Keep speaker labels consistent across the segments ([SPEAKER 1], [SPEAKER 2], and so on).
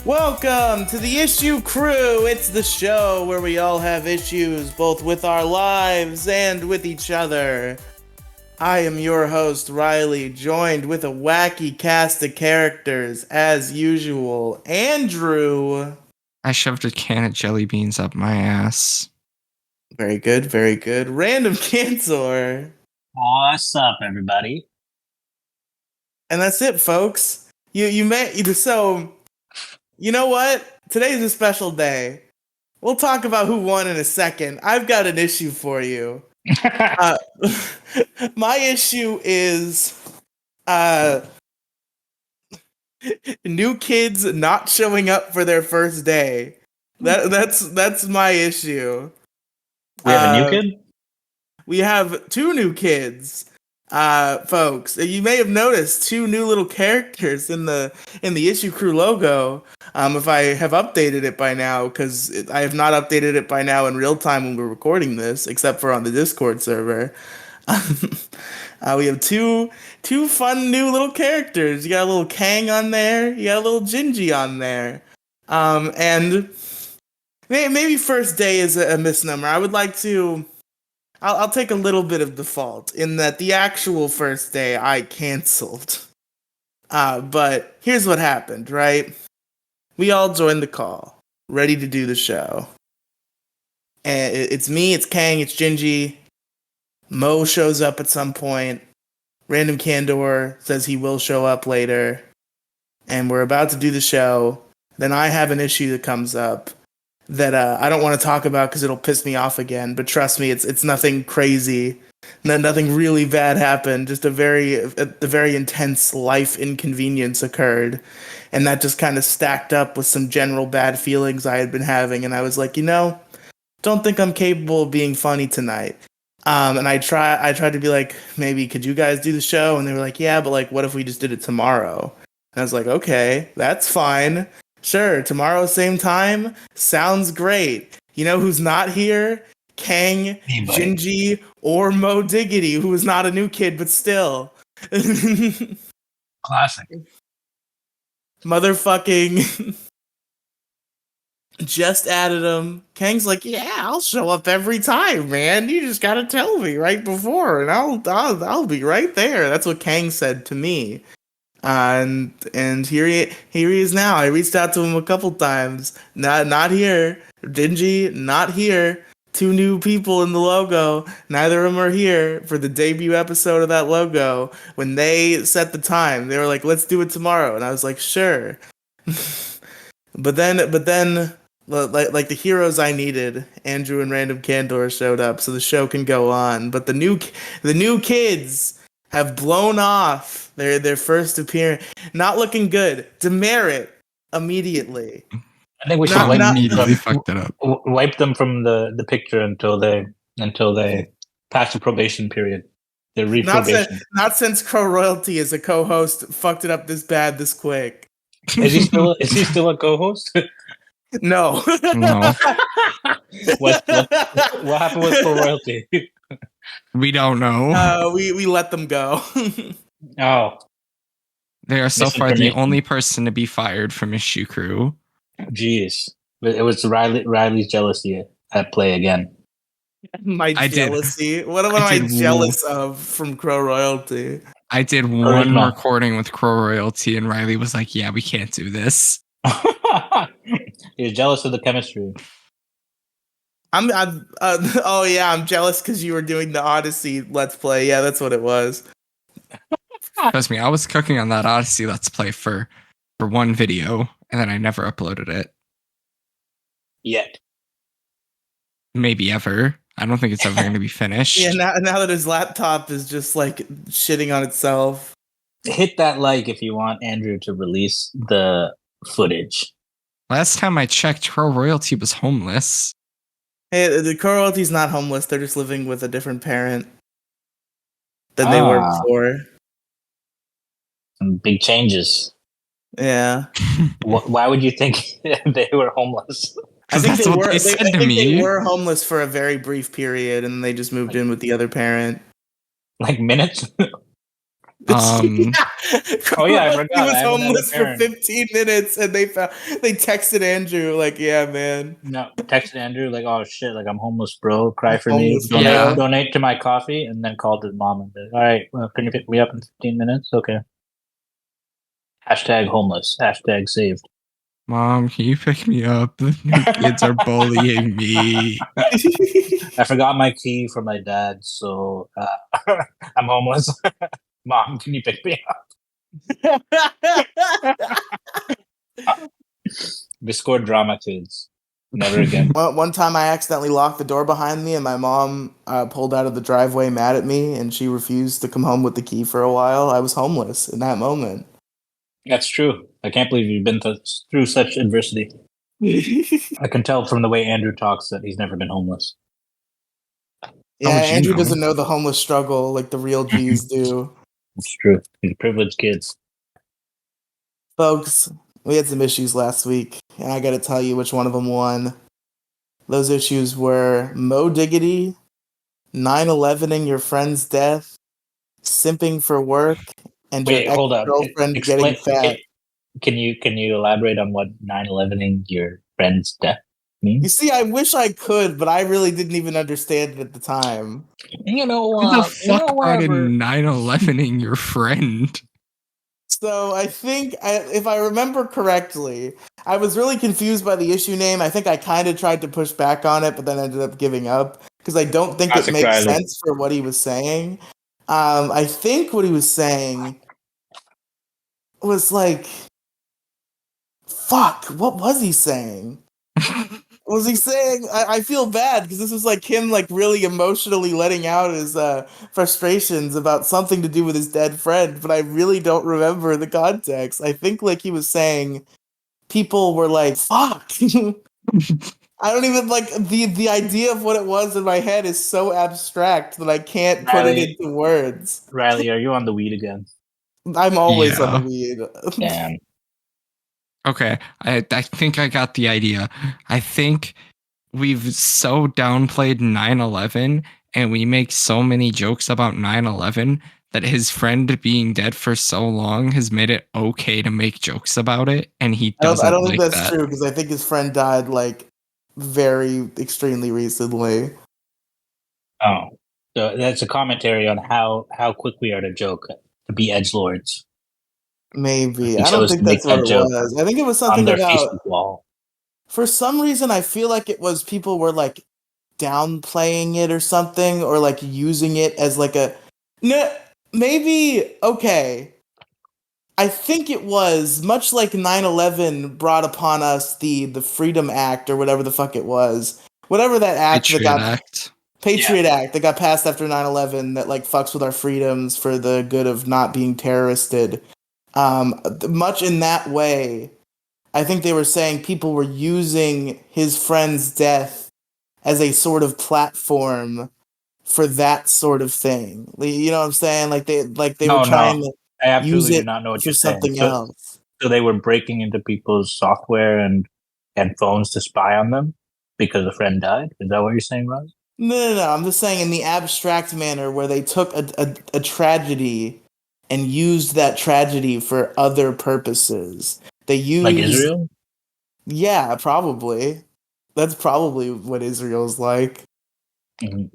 [SPEAKER 1] Welcome to the Issue Crew. It's the show where we all have issues, both with our lives and with each other. I am your host, Riley, joined with a wacky cast of characters, as usual. Andrew.
[SPEAKER 2] I shoved a can of jelly beans up my ass.
[SPEAKER 1] Very good, very good. Random Cancer.
[SPEAKER 3] What's up, everybody?
[SPEAKER 1] And that's it, folks. So, you know what? Today's a special day. We'll talk about who won in a second. I've got an issue for you. My issue is new kids not showing up for their first day. That's my issue.
[SPEAKER 3] We have a new kid?
[SPEAKER 1] We have two new kids. Folks, you may have noticed two new little characters in the Issue Crew logo. If I have updated it by now, because I have not updated it by now in real time when we're recording this, except for on the Discord server. We have two fun new little characters. You got a little Kang on there. You got a little Gingy on there. And maybe first day is a misnomer. I would like to. I'll take a little bit of the fault in that the actual first day I canceled. But here's what happened, right? We all joined the call, ready to do the show. And it's me, it's Kang, it's Gingy. Mo shows up at some point. Random Candor says he will show up later. And we're about to do the show. Then I have an issue that comes up that I don't want to talk about because it'll piss me off again. But trust me, it's nothing crazy. Nothing really bad happened. Just a very intense life inconvenience occurred, and that just kind of stacked up with some general bad feelings I had been having. And I was like, don't think I'm capable of being funny tonight. And I tried to be like, maybe could you guys do the show? And they were like, yeah, but like, what if we just did it tomorrow? And I was like, okay, that's fine. Sure, tomorrow, same time, sounds great. You know who's not here? Kang, Gingy, or Mo Diggity, who is not a new kid, but still.
[SPEAKER 3] Classic.
[SPEAKER 1] Motherfucking just added him. Kang's like, yeah, I'll show up every time, man. You just gotta tell me right before, and I'll be right there. That's what Kang said to me. And here he is now. I reached out to him a couple times. Not here. Gingy, not here. Two new people in the logo. Neither of them are here for the debut episode of that logo. When they set the time, they were like, let's do it tomorrow. And I was like, sure. But then like the heroes I needed, Andrew and Random Candor showed up so the show can go on. But the new kids have blown off their first appearance. Not looking good. Demerit immediately.
[SPEAKER 3] I think we should wipe them from the picture until they pass the probation period. Their reprobation.
[SPEAKER 1] Not since Crow Royalty as a co-host fucked it up this bad this quick.
[SPEAKER 3] Is he still a co-host?
[SPEAKER 1] No.
[SPEAKER 2] No.
[SPEAKER 3] What happened with Crow Royalty?
[SPEAKER 2] We don't know.
[SPEAKER 1] We let them go.
[SPEAKER 3] Oh.
[SPEAKER 2] They are so far the only person to be fired from Issue Crew.
[SPEAKER 3] Jeez. It was Riley's jealousy at play again.
[SPEAKER 1] My jealousy? What am I jealous of from Crow Royalty?
[SPEAKER 2] I did one recording with Crow Royalty and Riley was like, yeah, we can't do this.
[SPEAKER 3] You're jealous of the chemistry.
[SPEAKER 1] I'm jealous because you were doing the Odyssey Let's Play. Yeah, that's what it was.
[SPEAKER 2] Trust me, I was cooking on that Odyssey Let's Play for one video, and then I never uploaded it.
[SPEAKER 3] Yet.
[SPEAKER 2] Maybe ever. I don't think it's ever going to be finished.
[SPEAKER 1] Yeah, now that his laptop is just like shitting on itself.
[SPEAKER 3] Hit that like if you want Andrew to release the footage.
[SPEAKER 2] Last time I checked, Crow Royalty was homeless.
[SPEAKER 1] Hey, the Crow Royalty's not homeless. They're just living with a different parent than they were before.
[SPEAKER 3] Some big changes.
[SPEAKER 1] Yeah.
[SPEAKER 3] Why would you think they were homeless?
[SPEAKER 1] I think they were homeless for a very brief period, and they just moved in with the other parent.
[SPEAKER 3] Like minutes? Oh yeah, I forgot.
[SPEAKER 1] He was
[SPEAKER 3] I haven't had a
[SPEAKER 1] homeless for
[SPEAKER 3] parent.
[SPEAKER 1] 15 minutes, and they texted Andrew like, "Yeah, man,
[SPEAKER 3] No, texted Andrew like, "Oh shit, like I'm homeless, bro. Cry
[SPEAKER 1] I'm
[SPEAKER 3] for
[SPEAKER 1] homeless,
[SPEAKER 3] me.
[SPEAKER 2] Yeah.
[SPEAKER 1] bro."
[SPEAKER 3] Donate to my coffee." And then called his mom and said, "All right, well, can you pick me up in 15 minutes? Okay." Hashtag homeless. Hashtag saved.
[SPEAKER 2] Mom, can you pick me up? The new kids are bullying me.
[SPEAKER 3] I forgot my key for my dad, so I'm homeless. Mom, can you pick me up? We scored drama kids. Never again.
[SPEAKER 1] One time, I accidentally locked the door behind me, and my mom pulled out of the driveway mad at me, and she refused to come home with the key for a while. I was homeless in that moment.
[SPEAKER 3] That's true. I can't believe you've been through such adversity. I can tell from the way Andrew talks that he's never been homeless.
[SPEAKER 1] Yeah,
[SPEAKER 2] would you
[SPEAKER 1] Andrew
[SPEAKER 2] know?
[SPEAKER 1] doesn't know the homeless struggle like the real G's do.
[SPEAKER 3] It's true. He's privileged kids.
[SPEAKER 1] Folks, we had some issues last week, and I gotta tell you which one of them won. Those issues were Mo Diggity, 9/11ing your friend's death, simping for work, and your
[SPEAKER 3] Wait, hold up.
[SPEAKER 1] ex-girlfriend
[SPEAKER 3] Explain.
[SPEAKER 1] getting fat.
[SPEAKER 3] Can you elaborate on what 9/11ing your friend's death
[SPEAKER 1] You
[SPEAKER 3] means?
[SPEAKER 1] see, I wish I could, but I really didn't even understand it at the time.
[SPEAKER 3] You know
[SPEAKER 2] Who the
[SPEAKER 3] what?
[SPEAKER 2] fuck brought in 9/11ing your friend?
[SPEAKER 1] So I think, if I remember correctly, I was really confused by the issue name. I think I kind of tried to push back on it, but then ended up giving up because I don't think
[SPEAKER 3] Classic
[SPEAKER 1] it makes
[SPEAKER 3] Riley.
[SPEAKER 1] sense for what he was saying. I think what he was saying was like, fuck, what was he saying? Was he saying, I feel bad because this was like him like really emotionally letting out his frustrations about something to do with his dead friend, but I really don't remember the context. I think like he was saying people were like, fuck. I don't even like the idea of what it was in my head is so abstract that I can't put it
[SPEAKER 3] Riley.
[SPEAKER 1] into words.
[SPEAKER 3] Riley, are you on the weed again?
[SPEAKER 1] I'm always on
[SPEAKER 2] Yeah.
[SPEAKER 1] the weed.
[SPEAKER 3] Damn.
[SPEAKER 2] Okay, I think I got the idea. I think we've so downplayed 9/11 and we make so many jokes about 9/11 that his friend being dead for so long has made it okay to make jokes about it, and he doesn't
[SPEAKER 1] I don't
[SPEAKER 2] like
[SPEAKER 1] think that's
[SPEAKER 2] that.
[SPEAKER 1] true because I think his friend died like very extremely recently.
[SPEAKER 3] Oh, so that's a commentary on how quick we are to joke, to be edgelords.
[SPEAKER 1] Maybe.
[SPEAKER 3] He
[SPEAKER 1] I don't
[SPEAKER 3] chose
[SPEAKER 1] think
[SPEAKER 3] to make
[SPEAKER 1] that's what
[SPEAKER 3] that
[SPEAKER 1] it
[SPEAKER 3] joke
[SPEAKER 1] was. I think it was
[SPEAKER 3] on
[SPEAKER 1] something
[SPEAKER 3] their
[SPEAKER 1] about,
[SPEAKER 3] Facebook wall.
[SPEAKER 1] for some reason, I feel like it was people were like downplaying it or something, or like using it as like a. No, maybe, okay. I think it was much like 9/11 brought upon us the Freedom Act or whatever the fuck it was. Whatever that act that
[SPEAKER 2] Patriot
[SPEAKER 1] got.
[SPEAKER 2] Act.
[SPEAKER 1] Patriot Act that got passed after 9/11 that like fucks with our freedoms for the good of not being terroristed. Much in that way, I think they were saying people were using his friend's death as a sort of platform for that sort of thing. You know what I'm saying? Like they were trying to
[SPEAKER 3] I
[SPEAKER 1] use
[SPEAKER 3] absolutely do
[SPEAKER 1] it
[SPEAKER 3] not know what
[SPEAKER 1] for
[SPEAKER 3] you're saying.
[SPEAKER 1] something else.
[SPEAKER 3] So they were breaking into people's software and phones to spy on them because a friend died? Is that what you're saying, Roz?
[SPEAKER 1] No. I'm just saying in the abstract manner where they took a tragedy and used that tragedy for other purposes. They used
[SPEAKER 3] Like Israel?
[SPEAKER 1] Yeah, probably. That's probably what Israel's like.
[SPEAKER 3] Mhm.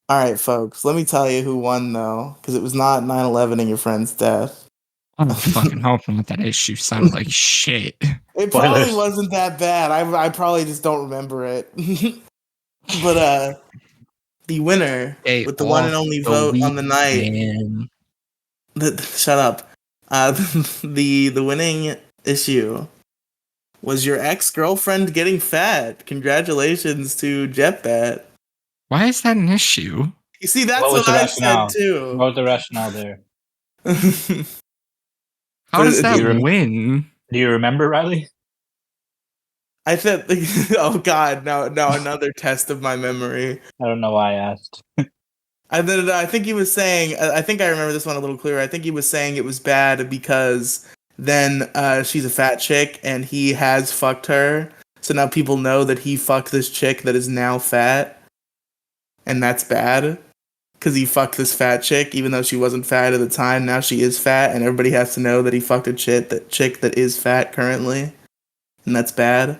[SPEAKER 1] All right, folks. Let me tell you who won though, because it was not 9/11 and your friend's death.
[SPEAKER 2] I'm fucking hoping that issue sounded like shit.
[SPEAKER 1] It probably
[SPEAKER 3] Spoilers.
[SPEAKER 1] wasn't that bad. I probably just don't remember it. But the winner
[SPEAKER 2] Hey,
[SPEAKER 1] with the one and only vote on the night.
[SPEAKER 2] man.
[SPEAKER 1] Shut up. The winning issue was your ex-girlfriend getting fat. Congratulations to JetBat.
[SPEAKER 2] Why is that an issue?
[SPEAKER 1] You see, that's
[SPEAKER 3] What was
[SPEAKER 1] what
[SPEAKER 3] the
[SPEAKER 1] I
[SPEAKER 3] rationale?
[SPEAKER 1] said too.
[SPEAKER 3] What was the rationale there?
[SPEAKER 2] How
[SPEAKER 1] But
[SPEAKER 2] does
[SPEAKER 1] it-
[SPEAKER 2] that
[SPEAKER 3] you rem-
[SPEAKER 2] win?
[SPEAKER 3] Do you remember, Riley?
[SPEAKER 1] I said, oh god, now another test of my memory.
[SPEAKER 3] I don't know why I asked.
[SPEAKER 1] I think he was saying, I think I remember this one a little clearer. I think he was saying it was bad because then she's a fat chick and he has fucked her. So now people know that he fucked this chick that is now fat. And that's bad. because he fucked this fat chick, even though she wasn't fat at the time. Now she is fat, and everybody has to know that he fucked a chick that is fat currently, and that's bad.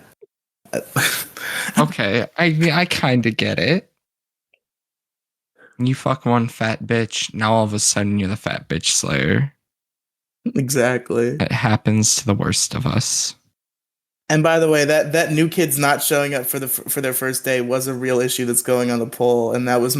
[SPEAKER 2] Okay, I kind of get it. You fuck one fat bitch, now all of a sudden you're the fat bitch slayer.
[SPEAKER 1] Exactly.
[SPEAKER 2] It happens to the worst of us.
[SPEAKER 1] And by the way, that new kid's not showing up for their first day was a real issue that's going on the poll, and that was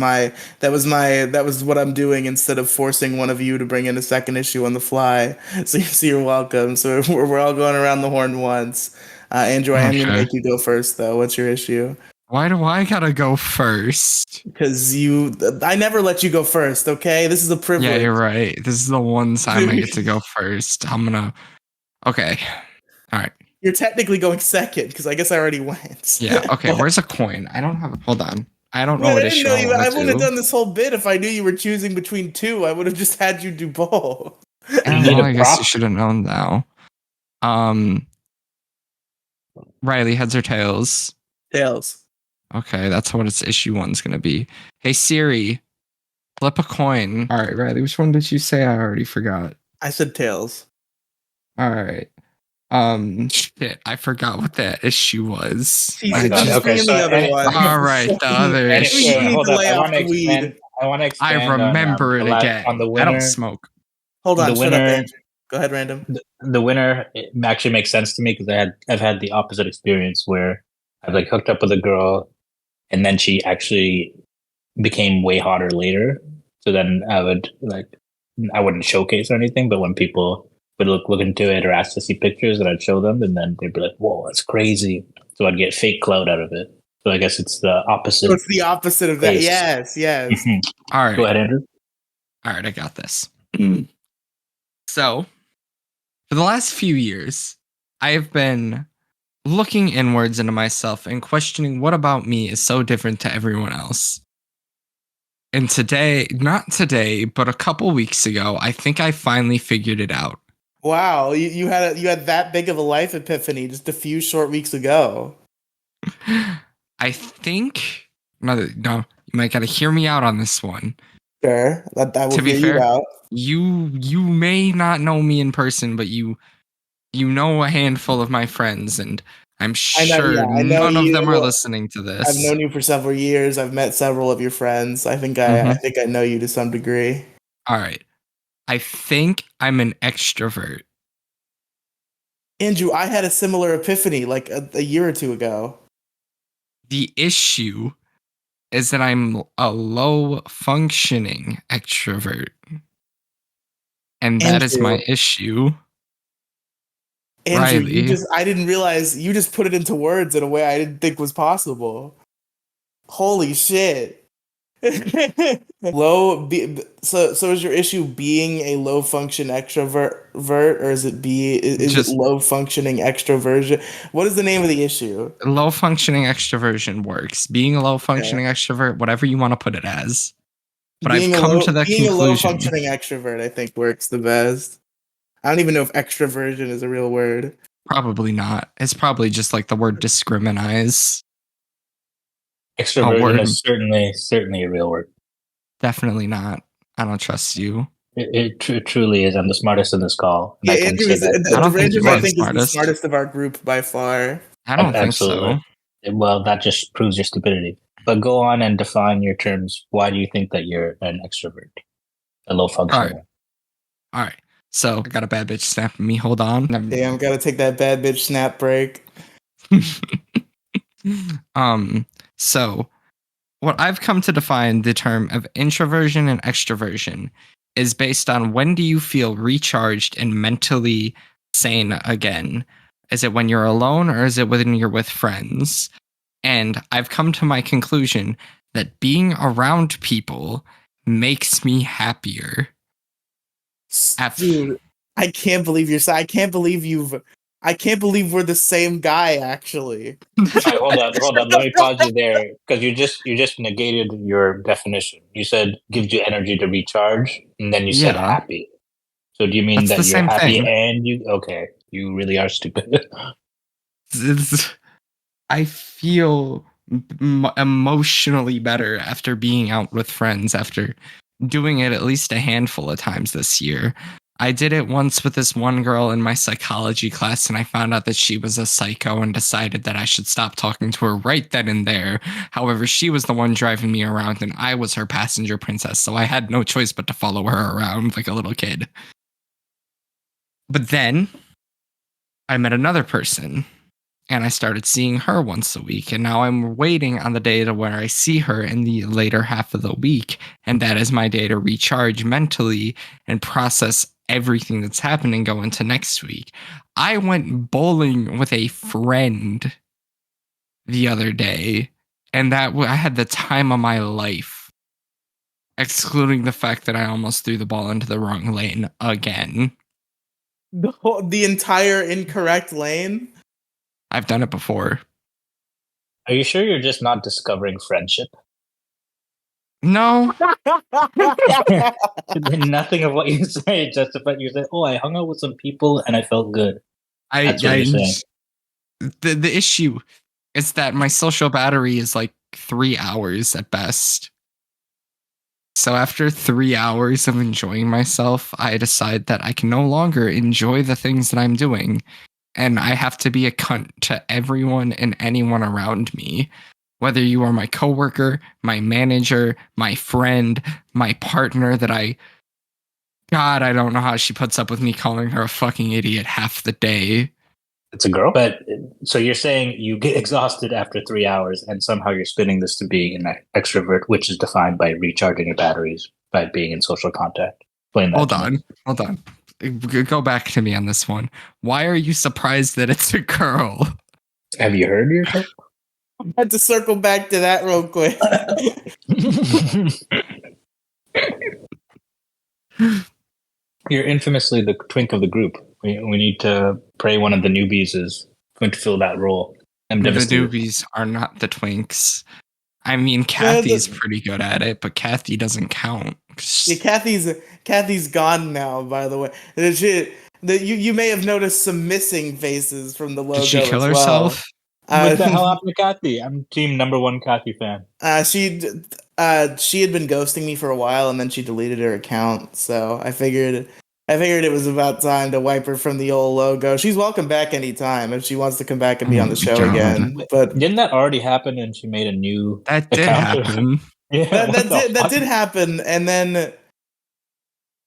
[SPEAKER 1] what I'm doing instead of forcing one of you to bring in a second issue on the fly. So you're welcome. So we're all going around the horn once. Andrew, I am gonna make you go first though. What's your issue?
[SPEAKER 2] Why do I gotta go first?
[SPEAKER 1] Because I never let you go first. Okay, this is a privilege.
[SPEAKER 2] Yeah, you're right. This is the one time I get to go first. Okay, all right.
[SPEAKER 1] You're technically going second because I guess I already went.
[SPEAKER 2] Yeah. Okay. Where's a coin? I don't have. Hold on. I don't know what issue I
[SPEAKER 1] wouldn't have done this whole bit if I knew you were choosing between two. I would have just had you do both.
[SPEAKER 2] I guess you should have known now. Riley, heads or tails?
[SPEAKER 1] Tails.
[SPEAKER 2] Okay, that's what its issue 1's gonna be. Hey Siri, flip a coin. All right, Riley, which one did you say? I already forgot.
[SPEAKER 1] I said tails.
[SPEAKER 2] All right. Shit, I forgot what that issue was.
[SPEAKER 3] Okay, so
[SPEAKER 1] the other one.
[SPEAKER 2] All right, the other issue.
[SPEAKER 3] Hold on, I want to expand.
[SPEAKER 2] I remember it again.
[SPEAKER 3] On the winner.
[SPEAKER 2] I don't smoke.
[SPEAKER 1] Hold on, shut up, Andrew. Go ahead, Random.
[SPEAKER 3] The winner actually makes sense to me because I've had the opposite experience where I've like hooked up with a girl, and then she actually became way hotter later. So then I wouldn't showcase or anything, but when people would look into it or ask to see pictures, and I'd show them, and then they'd be like, "Whoa, that's crazy!" So I'd get fake clout out of it. So I guess it's the opposite.
[SPEAKER 1] So it's the opposite of that. Yes.
[SPEAKER 2] All right.
[SPEAKER 3] Go ahead, Andrew.
[SPEAKER 2] All right, I got this. So, for the last few years, I have been looking inwards into myself and questioning what about me is so different to everyone else. And not today, but a couple weeks ago, I think I finally figured it out.
[SPEAKER 1] Wow, you had that big of a life epiphany just a few short weeks ago.
[SPEAKER 2] I think no, you might gotta hear me out on this one.
[SPEAKER 1] Sure, that will
[SPEAKER 2] to be
[SPEAKER 1] hear
[SPEAKER 2] fair,
[SPEAKER 1] you out.
[SPEAKER 2] You may not know me in person, but you know a handful of my friends, and I'm sure none of them are listening to this.
[SPEAKER 1] I've known you for several years. I've met several of your friends. I think I know you to some degree.
[SPEAKER 2] All right. I think I'm an extrovert.
[SPEAKER 1] Andrew, I had a similar epiphany like a year or two ago.
[SPEAKER 2] The issue is that I'm a low functioning extrovert. And that is my issue.
[SPEAKER 1] Andrew,
[SPEAKER 2] Riley.
[SPEAKER 1] I didn't realize you just put it into words in a way I didn't think was possible. Holy shit. So is your issue being a low function extrovert, or is it it low functioning extroversion? What is the name of the issue?
[SPEAKER 2] Low functioning extroversion works. Being a low functioning extrovert, whatever you want to put it as. But I've come to that conclusion.
[SPEAKER 1] Being a low functioning extrovert, I think, works the best. I don't even know if extroversion is a real word.
[SPEAKER 2] Probably not. It's probably just like the word discriminize.
[SPEAKER 3] Extroversion is certainly a real word.
[SPEAKER 2] Definitely not. I don't trust you.
[SPEAKER 3] It truly is. I'm the smartest in this call.
[SPEAKER 1] Yeah, Andrew is the smartest of our group by far.
[SPEAKER 2] I don't think so.
[SPEAKER 3] Well, that just proves your stupidity. But go on and define your terms. Why do you think that you're an extrovert? A low functioner.
[SPEAKER 2] All right. So I got a bad bitch snapping me. Hold on.
[SPEAKER 1] Damn, gotta take that bad bitch snap break.
[SPEAKER 2] So what I've come to define the term of introversion and extroversion is based on when do you feel recharged and mentally sane again? Is it when you're alone or is it when you're with friends? And I've come to my conclusion that being around people makes me happier.
[SPEAKER 1] Dude, I can't believe I can't believe we're the same guy, actually.
[SPEAKER 3] Right, hold on. Let me pause you there because you just negated your definition. You said gives you energy to recharge, and then you said happy. So do you mean that you're happy and you? Okay, you really are stupid.
[SPEAKER 2] I feel emotionally better after being out with friends, after doing it at least a handful of times this year. I did it once with this one girl in my psychology class, and I found out that she was a psycho and decided that I should stop talking to her right then and there. However, she was the one driving me around, and I was her passenger princess, so I had no choice but to follow her around like a little kid. But then I met another person, and I started seeing her once a week. And now I'm waiting on the day to where I see her in the later half of the week. And that is my day to recharge mentally and process everything that's happening go into next week. I went bowling with a friend the other day, and I had the time of my life, excluding the fact that I almost threw the ball into the wrong lane again.
[SPEAKER 1] The entire incorrect lane.
[SPEAKER 2] I've done it before.
[SPEAKER 3] Are you sure you're just not discovering friendship?
[SPEAKER 2] No.
[SPEAKER 3] Nothing of what you say justifies. You say, "Oh, I hung out with some people and I felt good." That's what you're saying.
[SPEAKER 2] The issue is that my social battery is like 3 hours at best. So after 3 hours of enjoying myself, I decide that I can no longer enjoy the things that I'm doing. And I have to be a cunt to everyone and anyone around me. Whether you are my coworker, my manager, my friend, my partner God, I don't know how she puts up with me calling her a fucking idiot half the day.
[SPEAKER 3] It's a girl? But so you're saying you get exhausted after 3 hours and somehow you're spinning this to being an extrovert, which is defined by recharging your batteries by being in social contact. Explain that.
[SPEAKER 2] Hold on. Go back to me on this one. Why are you surprised that it's a girl?
[SPEAKER 3] Have you heard yourself?
[SPEAKER 1] I had to circle back to that real quick.
[SPEAKER 3] You're infamously the twink of the group. We need to pray one of the newbies is going to fill that role. I'm
[SPEAKER 2] The
[SPEAKER 3] devastated.
[SPEAKER 2] newbies are not the twinks. I mean, Kathy's pretty good at it, but Kathy doesn't count.
[SPEAKER 1] Yeah, Kathy's gone now. By the way, you may have noticed some missing faces from the logo.
[SPEAKER 2] Did she kill
[SPEAKER 1] as
[SPEAKER 2] herself?
[SPEAKER 1] Well.
[SPEAKER 3] What the hell happened to Kathy? I'm team number one Kathy fan.
[SPEAKER 1] She had been ghosting me for a while, and then she deleted her account. So I figured it was about time to wipe her from the old logo. She's welcome back anytime if she wants to come back and be on the show again. But
[SPEAKER 3] didn't that already happen? And she made a new.
[SPEAKER 2] That did happen.
[SPEAKER 3] Yeah,
[SPEAKER 1] that did happen, and then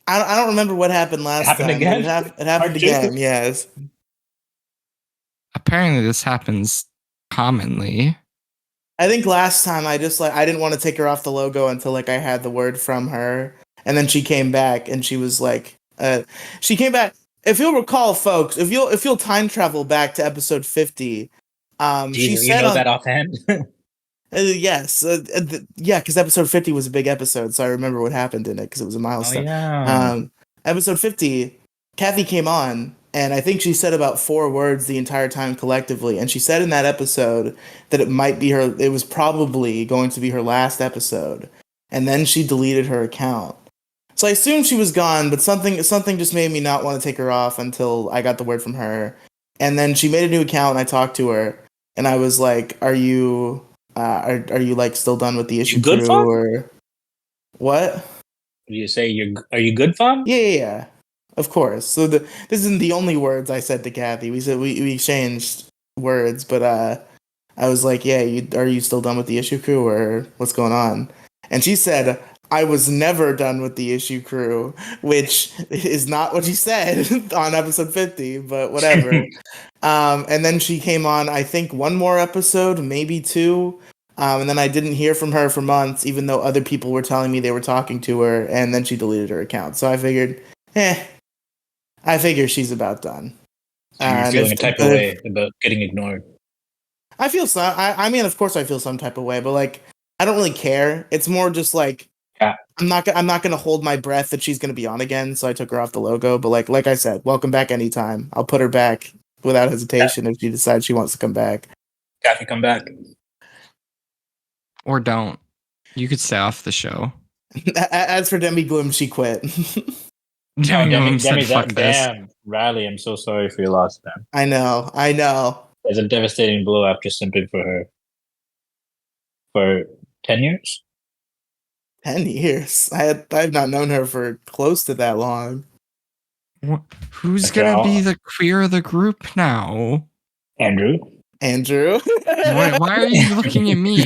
[SPEAKER 1] I don't remember what happened last time.
[SPEAKER 3] Again?
[SPEAKER 1] It happened again. Yes.
[SPEAKER 2] Apparently, this happens commonly.
[SPEAKER 1] I think last time I didn't want to take her off the logo until I had the word from her, and then she came back and she was she came back. If you'll recall, folks, if you'll time travel back to episode 50, she said
[SPEAKER 3] that offhand.
[SPEAKER 1] Yes, yeah, because episode 50 was a big episode, so I remember what happened in it because it was a milestone.
[SPEAKER 3] Oh, yeah.
[SPEAKER 1] Episode 50, Kathy came on, and I think she said about 4 words the entire time collectively, and she said in that episode that it was probably going to be her last episode, and then she deleted her account. So I assumed she was gone, but something just made me not want to take her off until I got the word from her, and then she made a new account, and I talked to her, and I was like, "Are you still done with the issue
[SPEAKER 3] good
[SPEAKER 1] crew
[SPEAKER 3] fun?
[SPEAKER 1] or what?"
[SPEAKER 3] Do you say are you good fun?
[SPEAKER 1] Yeah. Of course. So this isn't the only words I said to Kathy. We exchanged words, but I was like, "Yeah, are you still done with the issue crew or what's going on?" And she said, "I was never done with the issue crew," which is not what she said on episode 50, but whatever. And then she came on, I think, one more episode, maybe 2. And then I didn't hear from her for months, even though other people were telling me they were talking to her, and then she deleted her account. So I figured, she's about done.
[SPEAKER 3] You're feeling a type of way about getting ignored.
[SPEAKER 1] I feel some. I mean, of course, I feel some type of way, but I don't really care. It's more just
[SPEAKER 3] yeah.
[SPEAKER 1] I'm not gonna hold my breath that she's gonna be on again. So I took her off the logo. But like I said, welcome back anytime. I'll put her back without hesitation if she decides she wants to come back.
[SPEAKER 3] Kathy, come back.
[SPEAKER 2] Or don't. You could stay off the show.
[SPEAKER 1] As for Demi Gloom, she quit.
[SPEAKER 2] Demi Gloom said, "Fuck this."
[SPEAKER 3] Damn, Riley, I'm so sorry for your loss, man.
[SPEAKER 1] I know.
[SPEAKER 3] It's a devastating blow after simping for her. for 10 years.
[SPEAKER 1] 10 years. I've not known her for close to that long.
[SPEAKER 2] Who's
[SPEAKER 3] Okay,
[SPEAKER 2] gonna be the queer of the group now?
[SPEAKER 3] Andrew.
[SPEAKER 1] Andrew.
[SPEAKER 2] Why are you looking at me?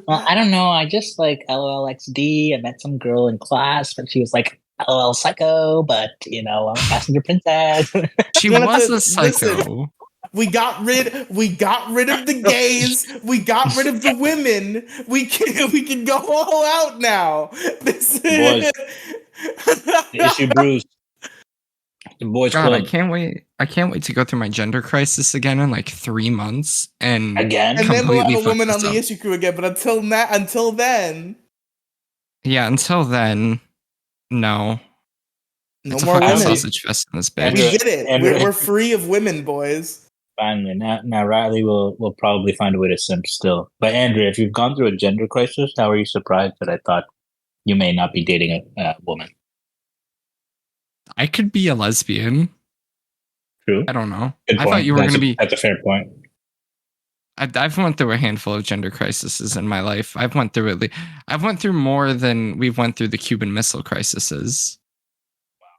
[SPEAKER 3] Well, I don't know. I just like LOLXD. I met some girl in class, but she was like LOL psycho, but I'm a passenger princess.
[SPEAKER 2] She was a psycho.
[SPEAKER 1] Listen, we got rid of the gays. We got rid of the women. We can go all out now.
[SPEAKER 3] Boys. The issue brews. The boys
[SPEAKER 2] God,
[SPEAKER 3] club.
[SPEAKER 2] I can't wait. I can't wait to go through my gender crisis again in like 3 months and
[SPEAKER 3] Again?
[SPEAKER 1] And then we'll have a
[SPEAKER 2] completely
[SPEAKER 1] woman
[SPEAKER 2] fuck
[SPEAKER 1] on
[SPEAKER 2] this
[SPEAKER 1] the
[SPEAKER 2] up.
[SPEAKER 1] issue crew again. But until then,
[SPEAKER 2] Yeah, until then, no.
[SPEAKER 1] no
[SPEAKER 2] It's a
[SPEAKER 1] more
[SPEAKER 2] fucking
[SPEAKER 1] women.
[SPEAKER 2] sausage fest in this
[SPEAKER 1] We
[SPEAKER 2] bitch.
[SPEAKER 1] did it.
[SPEAKER 3] Andrew-
[SPEAKER 1] We're free of women, boys.
[SPEAKER 3] Finally, now Riley will probably find a way to simp still. But Andrew, if you've gone through a gender crisis, how are you surprised that I thought you may not be dating a woman?
[SPEAKER 2] I could be a lesbian.
[SPEAKER 3] True.
[SPEAKER 2] I don't know.
[SPEAKER 3] Good
[SPEAKER 2] I
[SPEAKER 3] point.
[SPEAKER 2] thought you were going to be.
[SPEAKER 3] That's a fair point.
[SPEAKER 2] I've went through a handful of gender crises in my life. I've went through more than we've went through the Cuban Missile crises.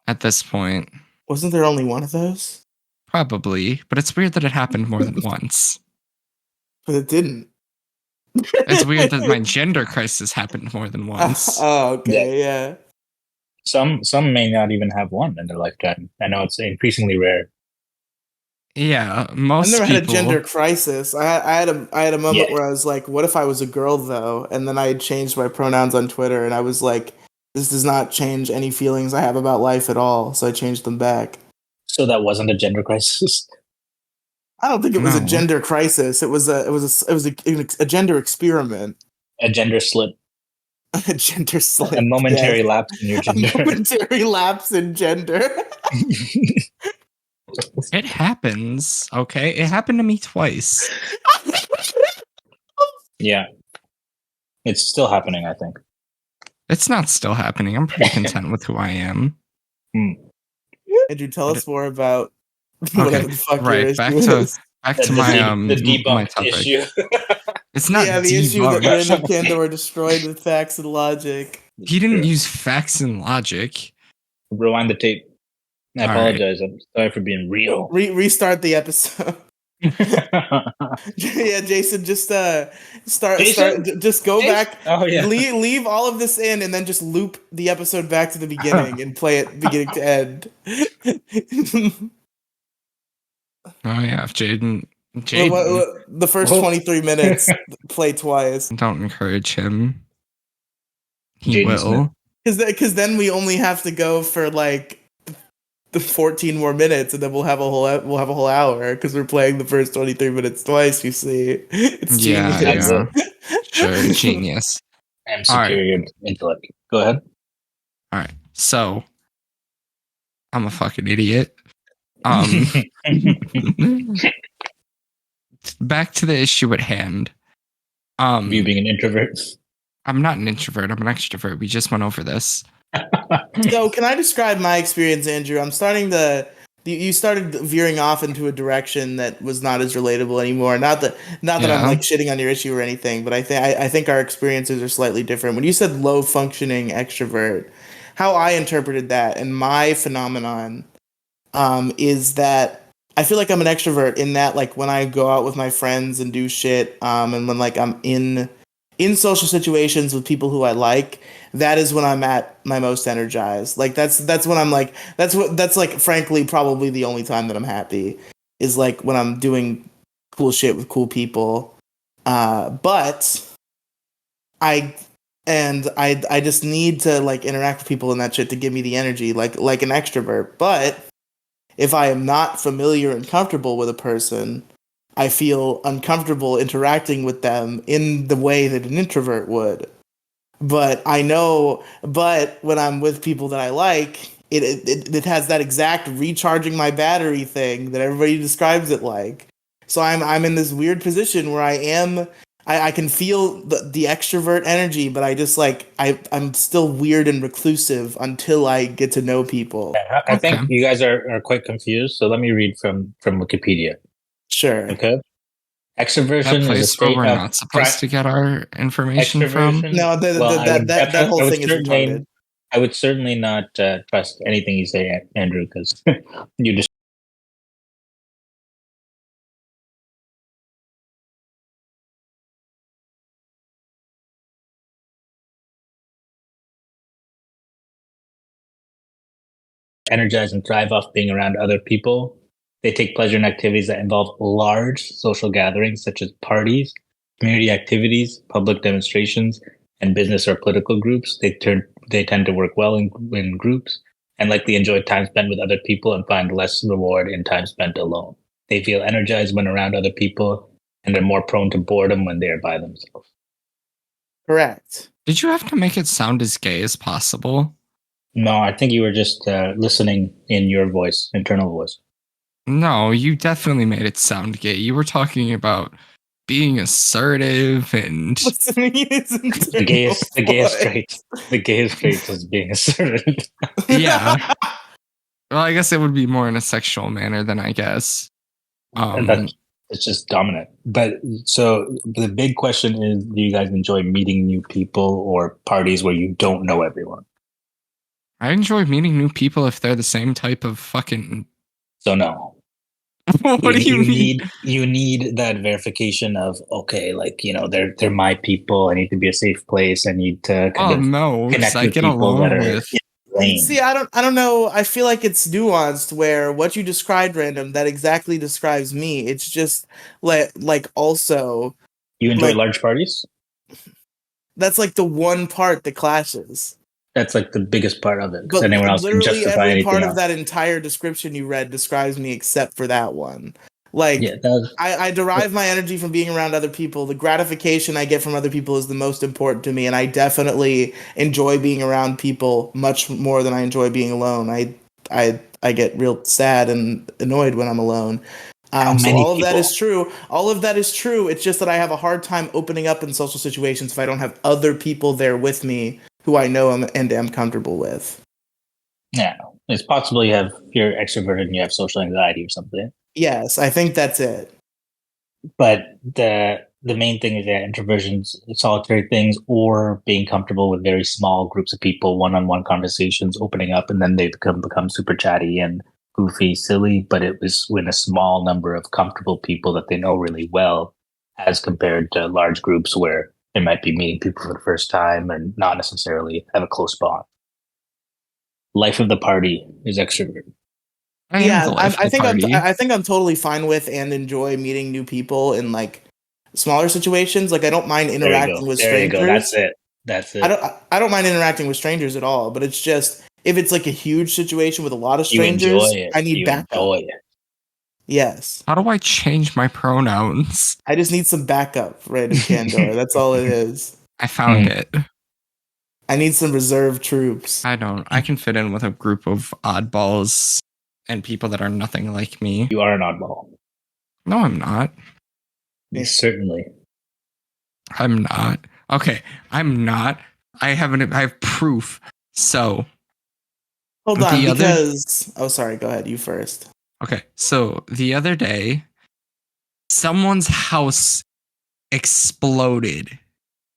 [SPEAKER 2] At this point,
[SPEAKER 1] Wasn't there only one of those?
[SPEAKER 2] probably, but it's weird that it happened more than once.
[SPEAKER 1] But it didn't.
[SPEAKER 2] It's weird that my gender crisis happened more than once.
[SPEAKER 1] Oh, okay, yeah.
[SPEAKER 3] Some may not even have one in their lifetime. I know it's increasingly rare.
[SPEAKER 2] Yeah,
[SPEAKER 1] I've
[SPEAKER 2] most
[SPEAKER 1] never
[SPEAKER 2] people.
[SPEAKER 1] had a gender crisis. I had a moment
[SPEAKER 3] Yeah.
[SPEAKER 1] where I was like, "What if I was a girl though?" And then I had changed my pronouns on Twitter, and I was like, "This does not change any feelings I have about life at all." So I changed them back.
[SPEAKER 3] So that wasn't a gender crisis.
[SPEAKER 1] I don't think it was a
[SPEAKER 2] No.
[SPEAKER 1] gender crisis. It was a gender experiment.
[SPEAKER 3] A gender slip.
[SPEAKER 1] A gender slip.
[SPEAKER 3] A momentary
[SPEAKER 1] yes.
[SPEAKER 3] lapse in your
[SPEAKER 1] A
[SPEAKER 3] gender.
[SPEAKER 1] momentary lapse in gender.
[SPEAKER 2] It happens, okay? It happened to me twice.
[SPEAKER 3] Yeah. It's still happening, I think.
[SPEAKER 2] It's not still happening. I'm pretty content with who I am.
[SPEAKER 1] Andrew, tell us more about
[SPEAKER 2] Okay,
[SPEAKER 1] whatever the fuck your
[SPEAKER 2] right,
[SPEAKER 1] issue
[SPEAKER 2] back
[SPEAKER 1] is.
[SPEAKER 2] to my
[SPEAKER 3] the debunked
[SPEAKER 2] my topic.
[SPEAKER 3] issue.
[SPEAKER 2] It's not
[SPEAKER 1] Yeah, the issue that
[SPEAKER 2] debunked.
[SPEAKER 1] Random Candor destroyed with facts and logic.
[SPEAKER 2] He didn't use facts and logic.
[SPEAKER 3] Rewind the tape. I
[SPEAKER 2] All
[SPEAKER 3] apologize. I'm sorry for being real.
[SPEAKER 1] Restart the episode. Yeah, Jason, just start. Just go back.
[SPEAKER 3] Oh yeah.
[SPEAKER 1] Leave all of this in, and then just loop the episode back to the beginning and play it beginning to end.
[SPEAKER 2] Oh yeah, if Jaden,
[SPEAKER 1] The first 23 minutes, play twice.
[SPEAKER 2] don't encourage him. He
[SPEAKER 3] Jaden
[SPEAKER 2] will.
[SPEAKER 1] Because then we only have to go for like the 14 more minutes, and then we'll have a whole hour because we're playing the first 23 minutes twice. You see, it's
[SPEAKER 2] Yeah,
[SPEAKER 1] genius.
[SPEAKER 2] yeah. Sure, genius.
[SPEAKER 3] I'm
[SPEAKER 2] All right.
[SPEAKER 3] superior intellect. Go ahead.
[SPEAKER 2] All right, so I'm a fucking idiot. Back to the issue at hand.
[SPEAKER 3] You being an introvert.
[SPEAKER 2] I'm not an introvert. I'm an extrovert. We just went over this.
[SPEAKER 1] So, can I describe my experience, Andrew? I'm starting to. You started veering off into a direction that was not as relatable anymore. Not that I'm
[SPEAKER 2] Yeah.
[SPEAKER 1] like shitting on your issue or anything, but I think our experiences are slightly different. When you said low functioning extrovert, how I interpreted that and my phenomenon is that I feel like I'm an extrovert in that, like, when I go out with my friends and do shit, and when like I'm in social situations with people who I like, that is when I'm at my most energized. Like that's when I'm like that's like frankly probably the only time that I'm happy is like when I'm doing cool shit with cool people. But I just need to like interact with people and that shit to give me the energy like an extrovert. But if I am not familiar and comfortable with a person, I feel uncomfortable interacting with them in the way that an introvert would. But when I'm with people that I like, it has that exact recharging my battery thing that everybody describes it like. So I'm in this weird position where I can feel the extrovert energy, but I just like I'm still weird and reclusive until I get to know people.
[SPEAKER 3] I think
[SPEAKER 2] Okay.
[SPEAKER 3] you guys are quite confused. So let me read from Wikipedia.
[SPEAKER 1] Sure.
[SPEAKER 3] Okay. Extroversion
[SPEAKER 2] That
[SPEAKER 3] is a
[SPEAKER 2] place where
[SPEAKER 3] state
[SPEAKER 2] we're
[SPEAKER 3] of
[SPEAKER 2] not supposed to get our information from.
[SPEAKER 3] extroversion.
[SPEAKER 1] No,
[SPEAKER 3] Well, I would
[SPEAKER 1] that whole
[SPEAKER 3] I would
[SPEAKER 1] thing is
[SPEAKER 3] certainly,
[SPEAKER 1] retarded.
[SPEAKER 3] I would certainly not trust anything you say, Andrew, because you just energize and thrive off being around other people. They take pleasure in activities that involve large social gatherings, such as parties, community activities, public demonstrations, and business or political groups. They tend to work well in groups and likely enjoy time spent with other people and find less reward in time spent alone. They feel energized when around other people and they're more prone to boredom when they are by themselves.
[SPEAKER 1] Correct.
[SPEAKER 2] Did you have to make it sound as gay as possible?
[SPEAKER 3] No, I think you were just listening in your voice, internal voice.
[SPEAKER 2] No, you definitely made it sound gay. You were talking about being assertive and
[SPEAKER 1] Listening is
[SPEAKER 3] The gayest trait is being assertive.
[SPEAKER 2] yeah. Well, I guess it would be more in a sexual manner than I guess.
[SPEAKER 3] It's just dominant. But so the big question is, do you guys enjoy meeting new people or parties where you don't know everyone?
[SPEAKER 2] I enjoy meeting new people if they're the same type of fucking.
[SPEAKER 3] So no.
[SPEAKER 2] What do you mean?
[SPEAKER 3] You need that verification of, okay, like, they're my people. I need to be a safe place. I need to
[SPEAKER 2] No, because
[SPEAKER 3] connect
[SPEAKER 2] I
[SPEAKER 3] with
[SPEAKER 2] get
[SPEAKER 3] people
[SPEAKER 2] along
[SPEAKER 3] that are
[SPEAKER 2] with.
[SPEAKER 3] insane.
[SPEAKER 1] See, I don't know. I feel like it's nuanced where what you described, Random, that exactly describes me. It's just like also
[SPEAKER 3] You enjoy
[SPEAKER 1] like-
[SPEAKER 3] large parties?
[SPEAKER 1] that's like the one part that clashes.
[SPEAKER 3] That's like the biggest part of it. Because
[SPEAKER 1] But
[SPEAKER 3] anyone else can
[SPEAKER 1] literally
[SPEAKER 3] justify
[SPEAKER 1] every
[SPEAKER 3] anything
[SPEAKER 1] part
[SPEAKER 3] else.
[SPEAKER 1] of that entire description you read describes me except for that one. Like
[SPEAKER 3] Yeah, that's,
[SPEAKER 1] I derive my energy from being around other people. The gratification I get from other people is the most important to me, and I definitely enjoy being around people much more than I enjoy being alone. I get real sad and annoyed when I'm alone. So
[SPEAKER 3] many
[SPEAKER 1] all of that
[SPEAKER 3] people?
[SPEAKER 1] is true. All of that is true. It's just that I have a hard time opening up in social situations if I don't have other people there with me who I know and am comfortable with.
[SPEAKER 3] yeah. It's possible you're extroverted and you have social anxiety or something.
[SPEAKER 1] Yes, I think that's it.
[SPEAKER 3] But the main thing is that introversions, solitary things, or being comfortable with very small groups of people, one-on-one conversations, opening up, and then they become super chatty and goofy, silly. But it was when a small number of comfortable people that they know really well, as compared to large groups where they might be meeting people for the first time and not necessarily have a close bond. Life of the party is extrovert.
[SPEAKER 1] Yeah, I think I'm totally fine with and enjoy meeting new people in like smaller situations. Like I don't mind interacting with
[SPEAKER 3] There you
[SPEAKER 1] strangers.
[SPEAKER 3] go. That's it.
[SPEAKER 1] I don't mind interacting with strangers at all. But it's just if it's like a huge situation with a lot of
[SPEAKER 3] You
[SPEAKER 1] strangers,
[SPEAKER 3] enjoy it.
[SPEAKER 1] I need
[SPEAKER 3] You
[SPEAKER 1] backup.
[SPEAKER 3] enjoy it.
[SPEAKER 1] Yes,
[SPEAKER 2] How do I change my pronouns?
[SPEAKER 1] I just need some backup. Random Candor. That's all it is.
[SPEAKER 2] I found it.
[SPEAKER 1] I need some reserve troops.
[SPEAKER 2] I don't. I can fit in with a group of oddballs and people that are nothing like me.
[SPEAKER 3] You are an oddball.
[SPEAKER 2] No, I'm not.
[SPEAKER 3] Certainly.
[SPEAKER 2] I'm not. Okay, I'm not. I have proof. So,
[SPEAKER 1] Hold on,
[SPEAKER 2] the other-
[SPEAKER 1] because oh, sorry. Go ahead. You first.
[SPEAKER 2] okay. So the other day, someone's house exploded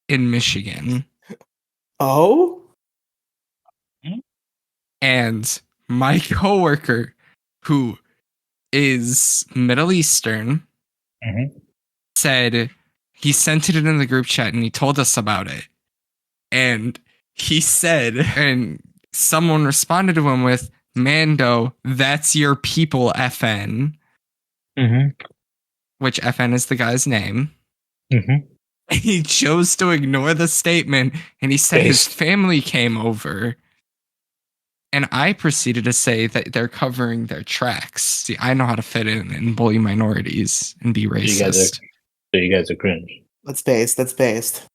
[SPEAKER 2] in Michigan,
[SPEAKER 1] Oh,
[SPEAKER 2] and my coworker, who is Middle Eastern,
[SPEAKER 3] Mhm.
[SPEAKER 2] said he sent it in the group chat and he told us about it. And he said, and someone responded to him with, Mando, that's your people, FN, which FN is the guy's name. He chose to ignore the statement and he said his
[SPEAKER 3] Based.
[SPEAKER 2] family came over. And I proceeded to say that they're covering their tracks. See, I know how to fit in and bully minorities and be racist.
[SPEAKER 3] You guys are cringe.
[SPEAKER 1] that's based. That's based.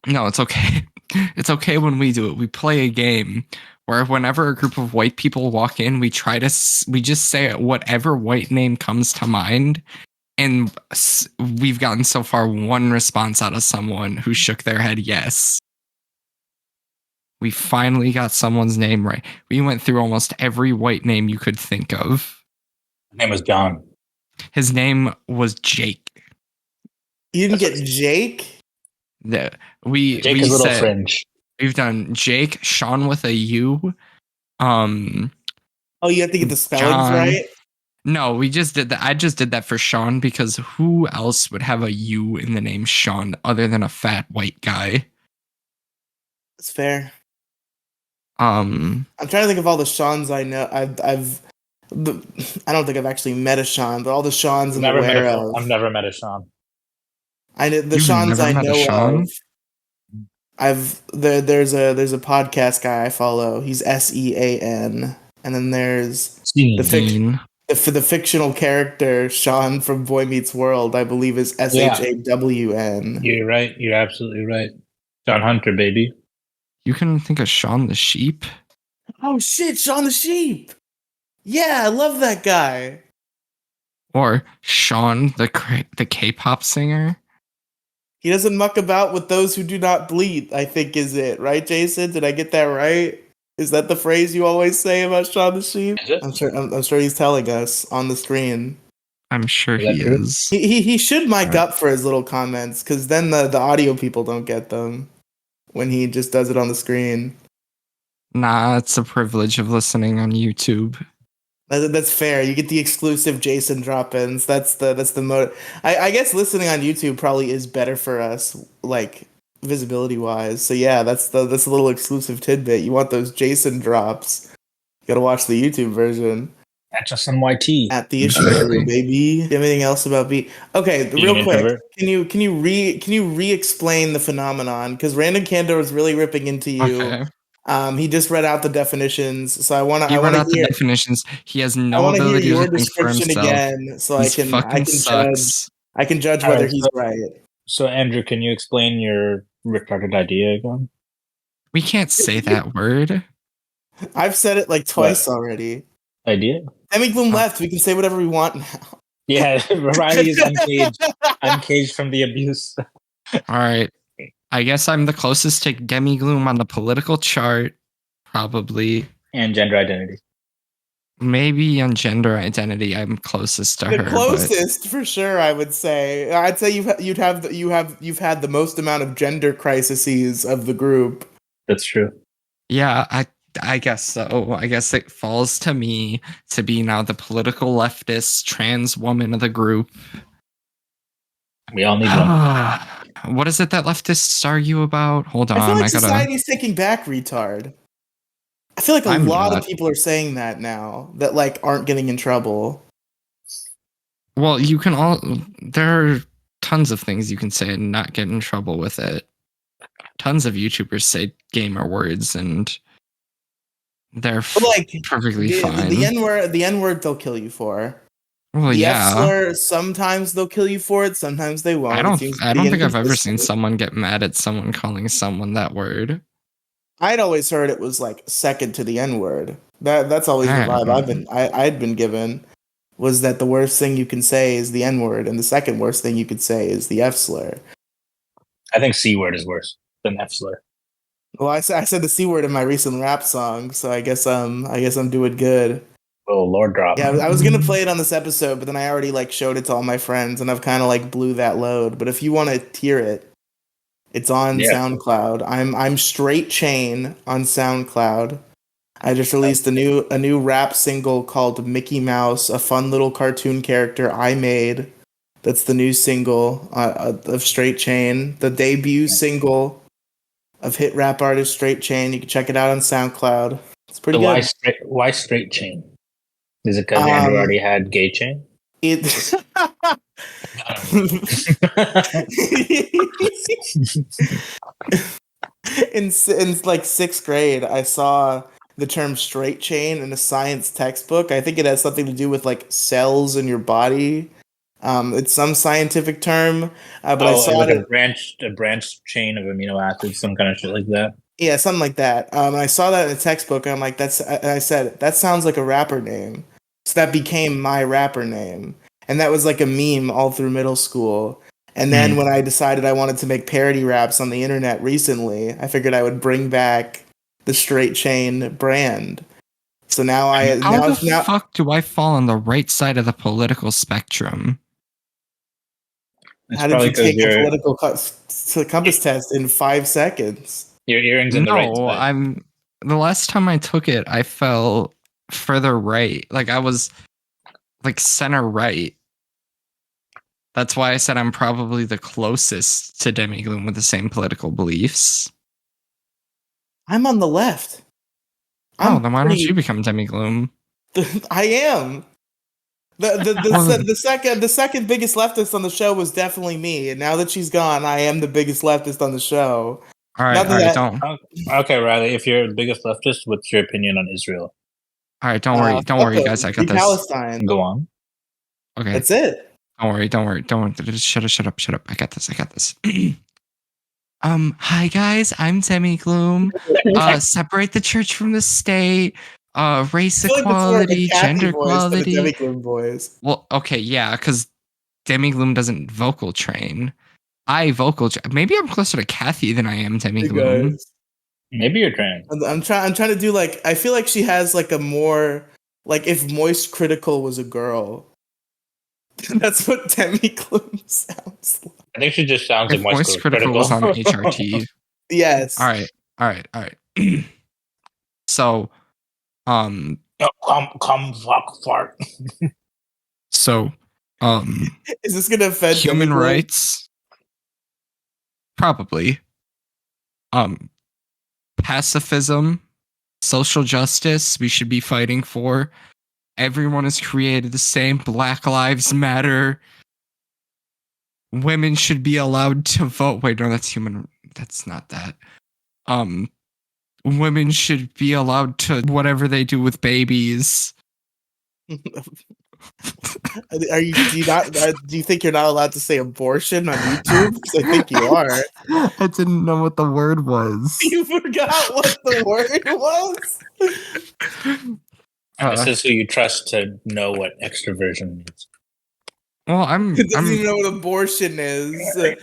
[SPEAKER 2] No, it's okay. It's okay when we do it. We play a game where whenever a group of white people walk in, we just say whatever white name comes to mind. And we've gotten so far one response out of someone who shook their head yes. We finally got someone's name right. We went through almost every white name you could think of.
[SPEAKER 3] His name was John.
[SPEAKER 2] His name was Jake.
[SPEAKER 1] You didn't get Jake?
[SPEAKER 2] We
[SPEAKER 3] Jake is a little
[SPEAKER 2] said
[SPEAKER 3] fringe.
[SPEAKER 2] we've done Jake, Sean with a U.
[SPEAKER 1] Oh, you have to get the spellings
[SPEAKER 2] John.
[SPEAKER 1] right?
[SPEAKER 2] No, we just did that. I just did that for Sean because who else would have a U in the name Sean other than a fat white guy?
[SPEAKER 1] It's fair.
[SPEAKER 2] Um,
[SPEAKER 1] I'm trying to think of all the Seans I know. I don't think I've actually met a Sean, but all the Seans I'm aware of.
[SPEAKER 3] I've never met a Sean.
[SPEAKER 1] I know the
[SPEAKER 2] You've
[SPEAKER 1] Seans
[SPEAKER 2] never
[SPEAKER 1] I
[SPEAKER 2] met a
[SPEAKER 1] know
[SPEAKER 2] Sean?
[SPEAKER 1] of. There's a podcast guy I follow. He's SEAN, and then there's the
[SPEAKER 2] Dean.
[SPEAKER 1] the fictional character Sean from Boy Meets World. I believe is SHAWN.
[SPEAKER 3] You're right. You're absolutely right. John Hunter, baby.
[SPEAKER 2] You can think of Sean the sheep.
[SPEAKER 1] Oh shit, Sean the Sheep. Yeah, I love that guy.
[SPEAKER 2] Or Sean the K-pop singer.
[SPEAKER 1] He doesn't muck about with those who do not bleed, I think is it, right, Jason? Did I get that right? Is that the phrase you always say about Sean the Sheep?
[SPEAKER 3] Is it?
[SPEAKER 1] I'm sure he's telling us on the screen.
[SPEAKER 2] I'm sure
[SPEAKER 3] Is that
[SPEAKER 2] he
[SPEAKER 3] true?
[SPEAKER 2] is.
[SPEAKER 1] He should mic
[SPEAKER 2] Alright.
[SPEAKER 1] up for his little comments, because then the audio people don't get them when he just does it on the screen.
[SPEAKER 2] Nah, it's a privilege of listening on YouTube.
[SPEAKER 1] That's fair. You get the exclusive Jason drop-ins. That's the mode. I guess listening on YouTube probably is better for us, like visibility wise. So yeah, that's a little exclusive tidbit. You want those Jason drops? You gotta watch the YouTube version
[SPEAKER 3] Catch us on YT.
[SPEAKER 1] at the issue
[SPEAKER 2] Exactly.
[SPEAKER 1] crew, baby. Anything else about beat? Okay,
[SPEAKER 3] Being
[SPEAKER 1] real
[SPEAKER 3] an
[SPEAKER 1] quick.
[SPEAKER 3] introvert?
[SPEAKER 1] Can you re-explain the phenomenon? Because Random Candor was really ripping into you.
[SPEAKER 2] Okay.
[SPEAKER 1] He just read out the definitions, so I want
[SPEAKER 2] He read out the
[SPEAKER 1] to
[SPEAKER 2] definitions. He has
[SPEAKER 1] I
[SPEAKER 2] no
[SPEAKER 1] want to hear
[SPEAKER 2] ability
[SPEAKER 1] your
[SPEAKER 2] to think for
[SPEAKER 1] description
[SPEAKER 2] himself.
[SPEAKER 1] again, so
[SPEAKER 2] He fucking sucks.
[SPEAKER 1] I can judge
[SPEAKER 3] All
[SPEAKER 1] whether
[SPEAKER 3] right,
[SPEAKER 1] he's
[SPEAKER 3] so-
[SPEAKER 1] right.
[SPEAKER 3] So, Andrew, can you explain your retarded idea again?
[SPEAKER 2] We can't say that word.
[SPEAKER 1] I've said it like twice already.
[SPEAKER 3] Idea?
[SPEAKER 1] Demi Gloom left. We can say whatever we want now.
[SPEAKER 3] Yeah, Riley is uncaged from the abuse.
[SPEAKER 2] All right. I guess I'm the closest to Demi Gloom on the political chart. Probably.
[SPEAKER 3] And gender identity.
[SPEAKER 2] Maybe on gender identity, I'm closest to
[SPEAKER 1] The
[SPEAKER 2] her. but-
[SPEAKER 1] closest, for sure, I would say. I'd say you've had the most amount of gender crises of the group.
[SPEAKER 3] That's true.
[SPEAKER 2] Yeah, I guess so. I guess it falls to me to be now the political leftist trans woman of the group.
[SPEAKER 3] We all need one.
[SPEAKER 2] What is it that leftists argue about? Hold on,
[SPEAKER 1] I feel like
[SPEAKER 2] I gotta.
[SPEAKER 1] society's taking back retard. I feel like a
[SPEAKER 2] I'm
[SPEAKER 1] lot
[SPEAKER 2] not.
[SPEAKER 1] of people are saying that now that like aren't getting in trouble.
[SPEAKER 2] Well, you can all. There are tons of things you can say and not get in trouble with it. Tons of YouTubers say gamer words and they're
[SPEAKER 1] But like
[SPEAKER 2] perfectly fine.
[SPEAKER 1] the N word they'll kill you for.
[SPEAKER 2] Well,
[SPEAKER 1] The
[SPEAKER 2] yeah.
[SPEAKER 1] F slur, sometimes they'll kill you for it, sometimes they won't.
[SPEAKER 2] I
[SPEAKER 1] It
[SPEAKER 2] don't.
[SPEAKER 1] seems
[SPEAKER 2] I
[SPEAKER 1] pretty
[SPEAKER 2] don't think I've ever seen
[SPEAKER 1] inconsistent.
[SPEAKER 2] someone get mad at someone calling someone that word.
[SPEAKER 1] I'd always heard it was like second to the N word. That's always the vibe I'd been given, was that the worst thing you can say is the N word, and the second worst thing you could say is the F slur.
[SPEAKER 3] I think C word is worse than F slur.
[SPEAKER 1] Well, I said the C word in my recent rap song, so I guess I'm doing good.
[SPEAKER 3] Oh, Lord drop.
[SPEAKER 1] Yeah, I was gonna play it on this episode, but then I already like showed it to all my friends, and I've kind of like blew that load. But if you want to hear it, it's on
[SPEAKER 3] Yeah.
[SPEAKER 1] SoundCloud. I'm Straight Chain on SoundCloud. I just released a new rap single called Mickey Mouse, a fun little cartoon character I made. That's the new single of Straight Chain, the debut single of hit rap artist Straight Chain. You can check it out on SoundCloud. It's pretty
[SPEAKER 3] So
[SPEAKER 1] good.
[SPEAKER 3] why straight chain? Is it because Andrew already had gay chain?
[SPEAKER 1] It in like sixth grade, I saw the term straight chain in a science textbook. I think it has something to do with like cells in your body. It's some scientific term, but I saw
[SPEAKER 3] like
[SPEAKER 1] it.
[SPEAKER 3] a branch chain of amino acids, some kind of shit like that.
[SPEAKER 1] Yeah, something like that. And I saw that in a textbook, and I'm like, and I said, that sounds like a rapper name. So that became my rapper name. And that was like a meme all through middle school. And then when I decided I wanted to make parody raps on the internet recently, I figured I would bring back the Straight Chain brand. So now
[SPEAKER 2] How the fuck do I fall on the right side of the political spectrum?
[SPEAKER 3] It's
[SPEAKER 1] How did
[SPEAKER 3] probably
[SPEAKER 1] you
[SPEAKER 3] because
[SPEAKER 1] take a political compass test in 5 seconds?
[SPEAKER 3] your earrings in the right
[SPEAKER 2] No,
[SPEAKER 3] spot.
[SPEAKER 2] the last time I took it, I fell further right. Like I was like center right. That's why I said I'm probably the closest to Demigloom with the same political beliefs.
[SPEAKER 1] I'm on the left.
[SPEAKER 2] Oh, then why don't you become Demigloom?
[SPEAKER 1] I am. The second biggest leftist on the show was definitely me, and now that she's gone, I am the biggest leftist on the show.
[SPEAKER 2] All right,
[SPEAKER 1] Not
[SPEAKER 2] all right,
[SPEAKER 1] that-
[SPEAKER 2] don't.
[SPEAKER 3] Okay, Riley, if you're the biggest leftist, what's your opinion on Israel?
[SPEAKER 2] All right, don't worry, don't
[SPEAKER 1] fuck
[SPEAKER 2] worry,
[SPEAKER 1] them.
[SPEAKER 2] guys. I
[SPEAKER 1] Free
[SPEAKER 2] got this.
[SPEAKER 1] Palestine.
[SPEAKER 3] Go on.
[SPEAKER 2] Okay,
[SPEAKER 1] That's it.
[SPEAKER 2] don't worry, don't worry, don't. Just shut up. I got this. Hi guys, I'm Demigloom. Separate the church from the state. Race
[SPEAKER 1] I feel like that's more of a
[SPEAKER 2] equality,
[SPEAKER 1] Kathy
[SPEAKER 2] gender
[SPEAKER 1] voice than a
[SPEAKER 2] equality.
[SPEAKER 1] Demigloom voice.
[SPEAKER 2] Well, okay, yeah, because Demigloom doesn't vocal train. I vocal. Maybe I'm closer to Kathy than I am
[SPEAKER 1] You
[SPEAKER 2] Demigloom.
[SPEAKER 1] guys.
[SPEAKER 3] Maybe you're trans.
[SPEAKER 1] I'm trying to do like, I feel like she has like a more, like if Moist Critical was a girl. That's what Demigloom sounds like.
[SPEAKER 3] I think she just sounds
[SPEAKER 2] If
[SPEAKER 3] like
[SPEAKER 2] Voice Critical was on HRT.
[SPEAKER 1] Yes.
[SPEAKER 2] All right. So,
[SPEAKER 3] Come, fuck, fart.
[SPEAKER 2] so,
[SPEAKER 1] Is this gonna offend
[SPEAKER 2] human
[SPEAKER 1] Demigloom?
[SPEAKER 2] rights, probably. Pacifism, social justice, we should be fighting for. Everyone is created the same. Black Lives Matter. Women should be allowed to vote. Wait, no, that's human. That's not that. Women should be allowed to whatever they do with babies.
[SPEAKER 1] Are you? Do you think you're not allowed to say abortion on YouTube? Because I think you are.
[SPEAKER 2] I didn't know what the word was.
[SPEAKER 1] You forgot what the word was.
[SPEAKER 3] This is who you trust to know what extroversion means.
[SPEAKER 2] Well, I'm
[SPEAKER 1] Doesn't even know what abortion is.
[SPEAKER 2] okay.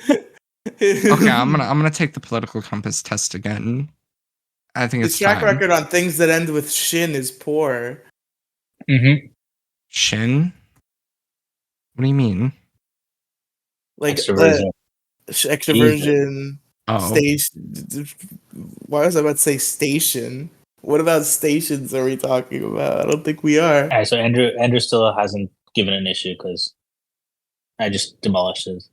[SPEAKER 2] I'm gonna take the political compass test again. I think
[SPEAKER 1] His
[SPEAKER 2] it's
[SPEAKER 1] track
[SPEAKER 2] time.
[SPEAKER 1] record on things that end with shin is poor.
[SPEAKER 3] Mm-hmm.
[SPEAKER 2] Shin. What do you mean?
[SPEAKER 1] Like
[SPEAKER 3] Extroversion.
[SPEAKER 1] extroversion.
[SPEAKER 2] Oh,
[SPEAKER 1] Station. Why was I about to say station? What about stations are we talking about? I don't think we are.
[SPEAKER 3] All right, so Andrew still hasn't given an issue because I just demolished his.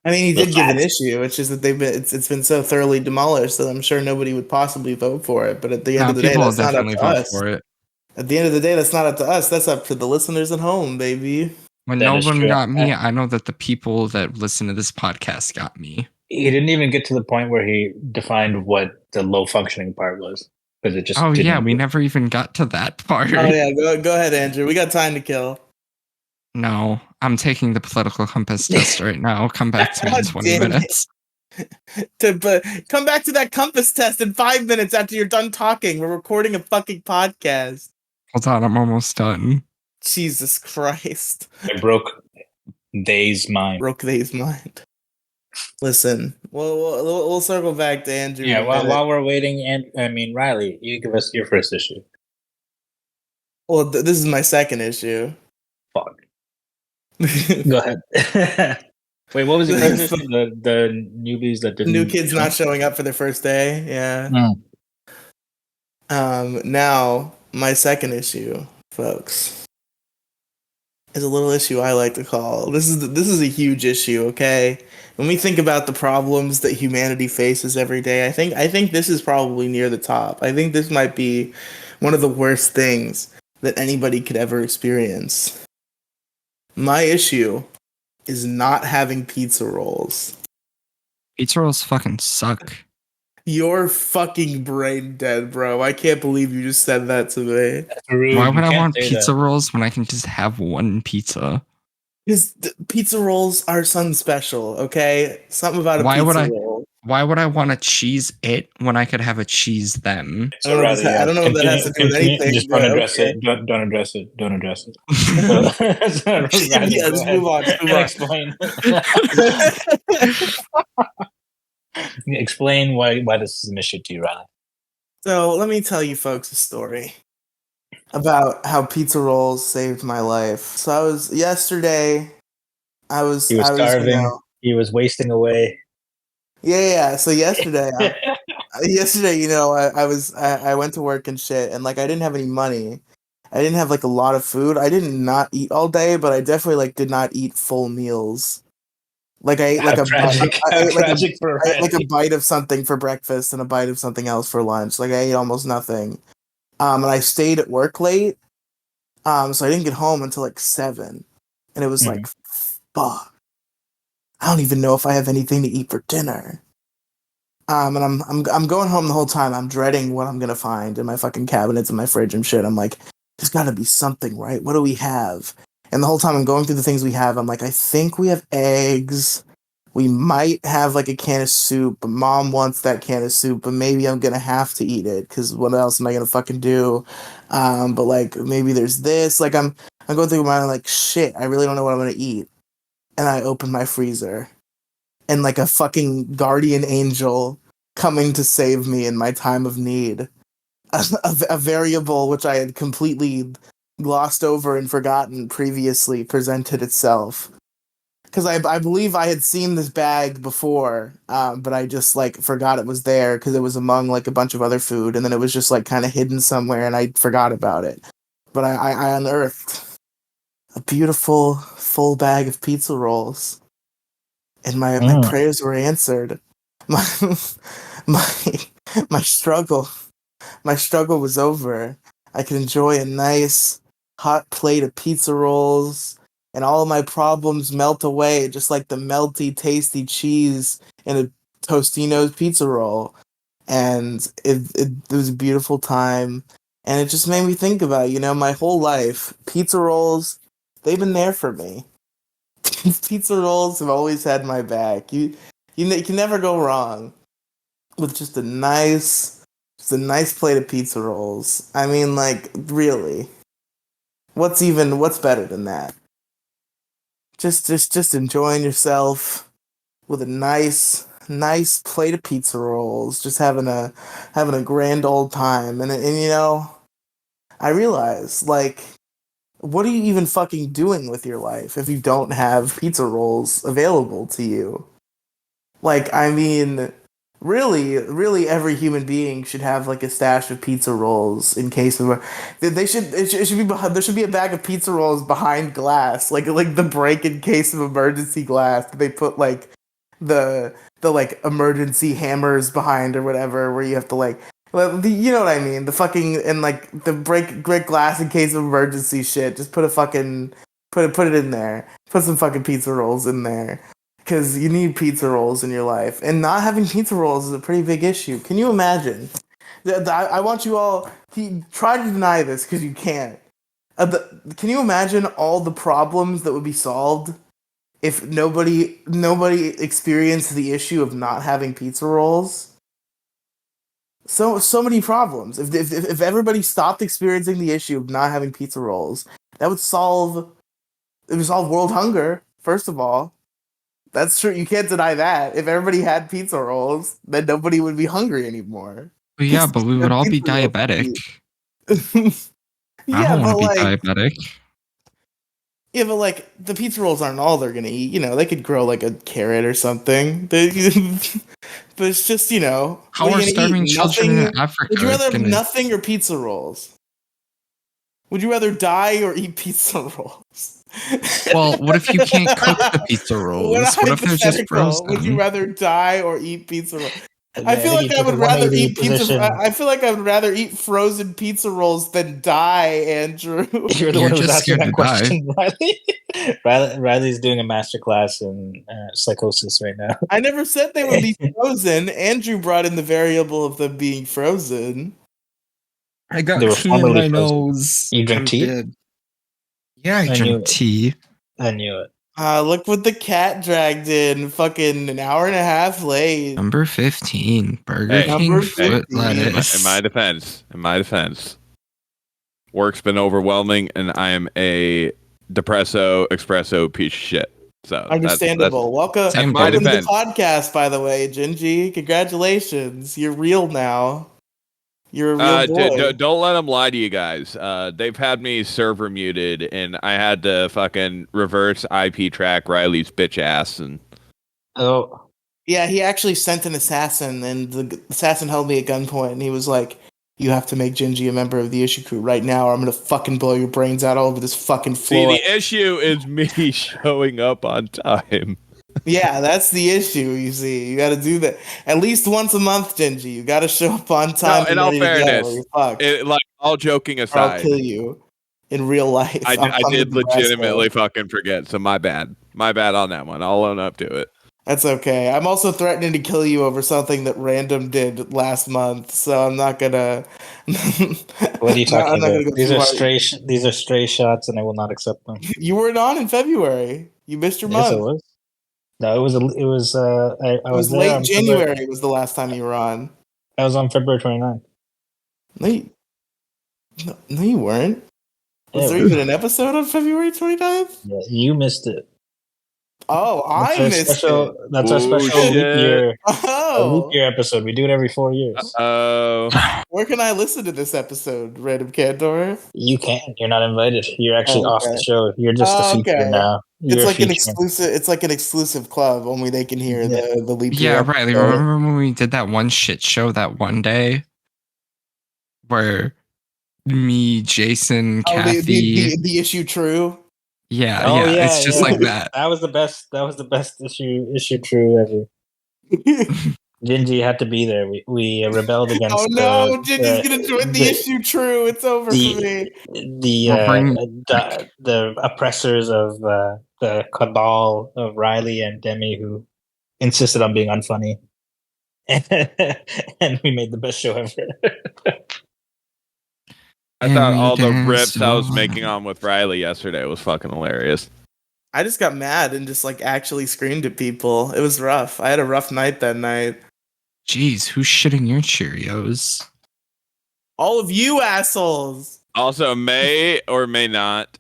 [SPEAKER 1] I mean, he
[SPEAKER 3] The
[SPEAKER 1] did give an
[SPEAKER 3] facts.
[SPEAKER 1] issue. It's just that it's been so thoroughly demolished that I'm sure nobody would possibly vote for it. But at the end of the day,
[SPEAKER 2] people will
[SPEAKER 1] that's not up
[SPEAKER 2] definitely
[SPEAKER 1] to
[SPEAKER 2] vote
[SPEAKER 1] us.
[SPEAKER 2] for it.
[SPEAKER 1] At the end of the day, that's not up to us. That's up to the listeners at home, baby.
[SPEAKER 2] When
[SPEAKER 3] That
[SPEAKER 2] no
[SPEAKER 3] is
[SPEAKER 2] one
[SPEAKER 3] true.
[SPEAKER 2] got me, I know that the people that listen to this podcast got me.
[SPEAKER 3] He didn't even get to the point where he defined what the low functioning part was because it just.
[SPEAKER 2] Oh
[SPEAKER 3] didn't
[SPEAKER 2] yeah, we never even got to that part.
[SPEAKER 1] Oh yeah, go ahead, Andrew. We got time to kill.
[SPEAKER 2] No, I'm taking the political compass test right now. Come back to me in
[SPEAKER 1] God
[SPEAKER 2] 20
[SPEAKER 1] damn it.
[SPEAKER 2] minutes.
[SPEAKER 1] But come back to that compass test in 5 minutes after you're done talking. We're recording a fucking podcast.
[SPEAKER 2] Hold on, I'm almost done.
[SPEAKER 1] Jesus Christ.
[SPEAKER 3] I broke they's mind.
[SPEAKER 1] Broke they's mind. Listen, we'll circle back to Andrew.
[SPEAKER 3] Yeah,
[SPEAKER 1] in a minute.
[SPEAKER 3] while we're waiting, and I mean, Riley, you give us your first issue.
[SPEAKER 1] Well, this is my second issue.
[SPEAKER 3] Fuck. Go ahead. Wait, what was the first issue? The newbies that didn't.
[SPEAKER 1] New kids not showing up for their first day. Yeah.
[SPEAKER 3] Mm.
[SPEAKER 1] Now my second issue, folks, is a little issue I like to call. This is a huge issue. Okay, when we think about the problems that humanity faces every day, I think this is probably near the top. I think this might be one of the worst things that anybody could ever experience. My issue is not having pizza rolls.
[SPEAKER 2] Pizza rolls fucking suck.
[SPEAKER 1] You're fucking brain dead, bro. I can't believe you just said that to me.
[SPEAKER 3] That's rude.
[SPEAKER 2] Why
[SPEAKER 3] You
[SPEAKER 2] would I
[SPEAKER 3] can't
[SPEAKER 2] want
[SPEAKER 3] say
[SPEAKER 2] pizza
[SPEAKER 3] that.
[SPEAKER 2] rolls when I can just have one pizza?
[SPEAKER 1] Because pizza rolls are something special, okay? Something about a
[SPEAKER 2] Why
[SPEAKER 1] pizza
[SPEAKER 2] would I-
[SPEAKER 1] roll.
[SPEAKER 2] Why would I want to cheese it when I could have a cheese them?
[SPEAKER 1] I don't know if
[SPEAKER 3] Riley,
[SPEAKER 1] I don't know what that has to do with
[SPEAKER 3] continue.
[SPEAKER 1] anything.
[SPEAKER 3] Just don't
[SPEAKER 1] but
[SPEAKER 3] address
[SPEAKER 1] okay.
[SPEAKER 3] it. Don't address it. Don't address it.
[SPEAKER 1] Yeah, just move on. Just move on.
[SPEAKER 3] Explain. Explain why this is an issue to you, Riley.
[SPEAKER 1] So let me tell you folks a story about how pizza rolls saved my life. So yesterday,
[SPEAKER 3] He was
[SPEAKER 1] I was,
[SPEAKER 3] starving. He was wasting away.
[SPEAKER 1] yeah. So yesterday, I went to work and shit, and like I didn't have any money. I didn't have like a lot of food. I didn't not eat all day, but I definitely like did not eat full meals. Like I ate like
[SPEAKER 3] How
[SPEAKER 1] a bite.
[SPEAKER 3] tragic!
[SPEAKER 1] I
[SPEAKER 3] How
[SPEAKER 1] ate like
[SPEAKER 3] tragic for
[SPEAKER 1] I ate like a
[SPEAKER 3] Riley.
[SPEAKER 1] bite of something for breakfast and a bite of something else for lunch. Like I ate almost nothing. And I stayed at work late. So I didn't get home until like 7, and it was like, fuck. I don't even know if I have anything to eat for dinner. And I'm going home the whole time. I'm dreading what I'm gonna find in my fucking cabinets and my fridge and shit. I'm like, there's gotta be something, right? What do we have? And the whole time I'm going through the things we have, I'm like, I think we have eggs. We might have like a can of soup, but mom wants that can of soup, but maybe I'm gonna have to eat it because what else am I gonna fucking do? But like maybe there's this. Like I'm going through my mind like shit. I really don't know what I'm gonna eat. And I open my freezer, and like a fucking guardian angel coming to save me in my time of need. A variable which I had completely glossed over and forgotten previously presented itself. Because I believe I had seen this bag before, but I just like forgot it was there because it was among like a bunch of other food, and then it was just like kind of hidden somewhere, and I forgot about it. But I unearthed a beautiful full bag of pizza rolls, and my prayers were answered. My my my struggle my struggle was over. I could enjoy a nice hot plate of pizza rolls, and all of my problems melt away, just like the melty, tasty cheese in a Tostino's pizza roll. And it was a beautiful time, and it just made me think about, my whole life, pizza rolls, they've been there for me. Pizza rolls have always had my back. You can never go wrong with just a nice plate of pizza rolls. I mean, like, really, what's better than that? Just enjoying yourself with a nice plate of pizza rolls, just having a grand old time. And I realize, like, what are you even fucking doing with your life if you don't have pizza rolls available to you? Like, I mean, really, every human being should have like a stash of pizza rolls in case of it should be there should be a bag of pizza rolls behind glass, like the break in case of emergency glass. They put like the like emergency hammers behind or whatever, where you have to like. Well, you know what I mean? The fucking and like the break glass in case of emergency shit. Just put a fucking put it in there. Put some fucking pizza rolls in there. Because you need pizza rolls in your life, and not having pizza rolls is a pretty big issue. Can you imagine? I want you all try to deny this because you can't. Can you imagine all the problems that would be solved if nobody experienced the issue of not having pizza rolls? So many problems. If everybody stopped experiencing the issue of not having pizza rolls, that would solve world hunger. First of all. That's true. You can't deny that. If everybody had pizza rolls, then nobody would be hungry anymore.
[SPEAKER 2] Well, yeah, but we would all be diabetic. I don't want to be diabetic.
[SPEAKER 1] Yeah, but like the pizza rolls aren't all they're gonna eat. They could grow like a carrot or something. But it's just
[SPEAKER 2] how are starving children in Africa?
[SPEAKER 1] Would you rather have nothing or pizza rolls? Would you rather die or eat pizza rolls?
[SPEAKER 2] Well, what if you can't cook the pizza rolls? What if they're just frozen?
[SPEAKER 1] Would you rather die or eat pizza rolls? I feel like I would rather eat pizza. I feel like I would rather eat frozen pizza rolls than die, Andrew.
[SPEAKER 3] You're the one who's asking that question, Riley. Riley's doing a masterclass in psychosis right now.
[SPEAKER 1] I never said they would be frozen. Andrew brought in the variable of them being frozen.
[SPEAKER 2] I got tea in my nose.
[SPEAKER 3] You drink tea?
[SPEAKER 2] Dead. Yeah, I drink tea.
[SPEAKER 3] I knew it.
[SPEAKER 1] Look what the cat dragged in. Fucking an hour and a half late.
[SPEAKER 2] Number 15. Burger King foot lettuce.
[SPEAKER 4] In my defense, work's been overwhelming, and I am a depresso espresso piece of shit. So
[SPEAKER 1] understandable. Welcome to the podcast, by the way, Gingy. Congratulations. You're real now. You're a real boy.
[SPEAKER 4] Don't let them lie to you guys. They've had me server muted, and I had to fucking reverse IP track Riley's bitch ass. And
[SPEAKER 3] Oh,
[SPEAKER 1] Yeah, he actually sent an assassin, and the assassin held me at gunpoint, and he was like, "You have to make Gingy a member of the issue crew right now, or I'm gonna fucking blow your brains out all over this fucking
[SPEAKER 4] see,
[SPEAKER 1] floor."
[SPEAKER 4] the issue is me showing up on time.
[SPEAKER 1] Yeah, that's the issue. You see, you got to do that at least once a month, Gingy. You got to show up on time.
[SPEAKER 4] No, in all
[SPEAKER 1] ready to go, or
[SPEAKER 4] fairness,
[SPEAKER 1] you're fucked.
[SPEAKER 4] like all joking
[SPEAKER 1] Or I'll
[SPEAKER 4] aside,
[SPEAKER 1] kill you in real life.
[SPEAKER 4] I
[SPEAKER 1] I'm coming
[SPEAKER 4] did
[SPEAKER 1] to Nebraska.
[SPEAKER 4] legitimately fucking forget. So my bad on that one. I'll own up to it.
[SPEAKER 1] That's okay. I'm also threatening to kill you over something that Random did last month, so I'm not gonna.
[SPEAKER 3] what are you talking about?
[SPEAKER 1] Go
[SPEAKER 3] These
[SPEAKER 1] too
[SPEAKER 3] are
[SPEAKER 1] hard.
[SPEAKER 3] these are stray shots, and I will not accept them.
[SPEAKER 1] You weren't on in February. You missed your
[SPEAKER 3] Yes, it
[SPEAKER 1] month.
[SPEAKER 3] was. No, it was. I
[SPEAKER 1] It
[SPEAKER 3] was
[SPEAKER 1] was
[SPEAKER 3] there
[SPEAKER 1] late
[SPEAKER 3] on
[SPEAKER 1] January. Was the last time you were on.
[SPEAKER 3] I was on February 29th.
[SPEAKER 1] No, you weren't. Was
[SPEAKER 3] Yeah,
[SPEAKER 1] there even an episode on February 29th?
[SPEAKER 3] yeah, you missed it.
[SPEAKER 1] Oh, I missed it.
[SPEAKER 3] That's our
[SPEAKER 4] Oh,
[SPEAKER 3] special leap
[SPEAKER 4] shit.
[SPEAKER 3] year. A leap
[SPEAKER 1] Oh,
[SPEAKER 3] year episode. We do it every 4 years.
[SPEAKER 4] Oh,
[SPEAKER 1] where can I listen to this episode, Random Cantor?
[SPEAKER 3] You can. You're not invited. You're actually off
[SPEAKER 1] Okay.
[SPEAKER 3] the show. You're just a feature
[SPEAKER 1] Okay.
[SPEAKER 3] now. You're
[SPEAKER 1] It's
[SPEAKER 3] a
[SPEAKER 1] like an
[SPEAKER 3] feature.
[SPEAKER 1] exclusive. It's like an exclusive club. Only they can hear
[SPEAKER 3] Yeah.
[SPEAKER 1] the leap year.
[SPEAKER 2] Yeah, Riley,
[SPEAKER 1] episode.
[SPEAKER 2] remember when we did that one shit show that one day where me, Jason,
[SPEAKER 1] Oh,
[SPEAKER 2] Kathy.
[SPEAKER 1] the issue true.
[SPEAKER 2] Yeah,
[SPEAKER 3] Oh,
[SPEAKER 2] yeah,
[SPEAKER 3] yeah,
[SPEAKER 2] it's just
[SPEAKER 3] yeah.
[SPEAKER 2] like that.
[SPEAKER 3] That was the best. That was the best issue true ever. Gingy had to be there. We rebelled against.
[SPEAKER 1] Oh no, Gingy's gonna join the issue true. It's over for me.
[SPEAKER 3] The oppressors of the cabal of Riley and Demi who insisted on being unfunny, and we made the best show ever.
[SPEAKER 4] I thought all the rips I was making on with Riley yesterday was fucking hilarious.
[SPEAKER 1] I just got mad and just like actually screamed at people. It was rough. I had a rough night that night.
[SPEAKER 2] Jeez, who's shitting your Cheerios?
[SPEAKER 1] All of you assholes.
[SPEAKER 4] Also, may or may not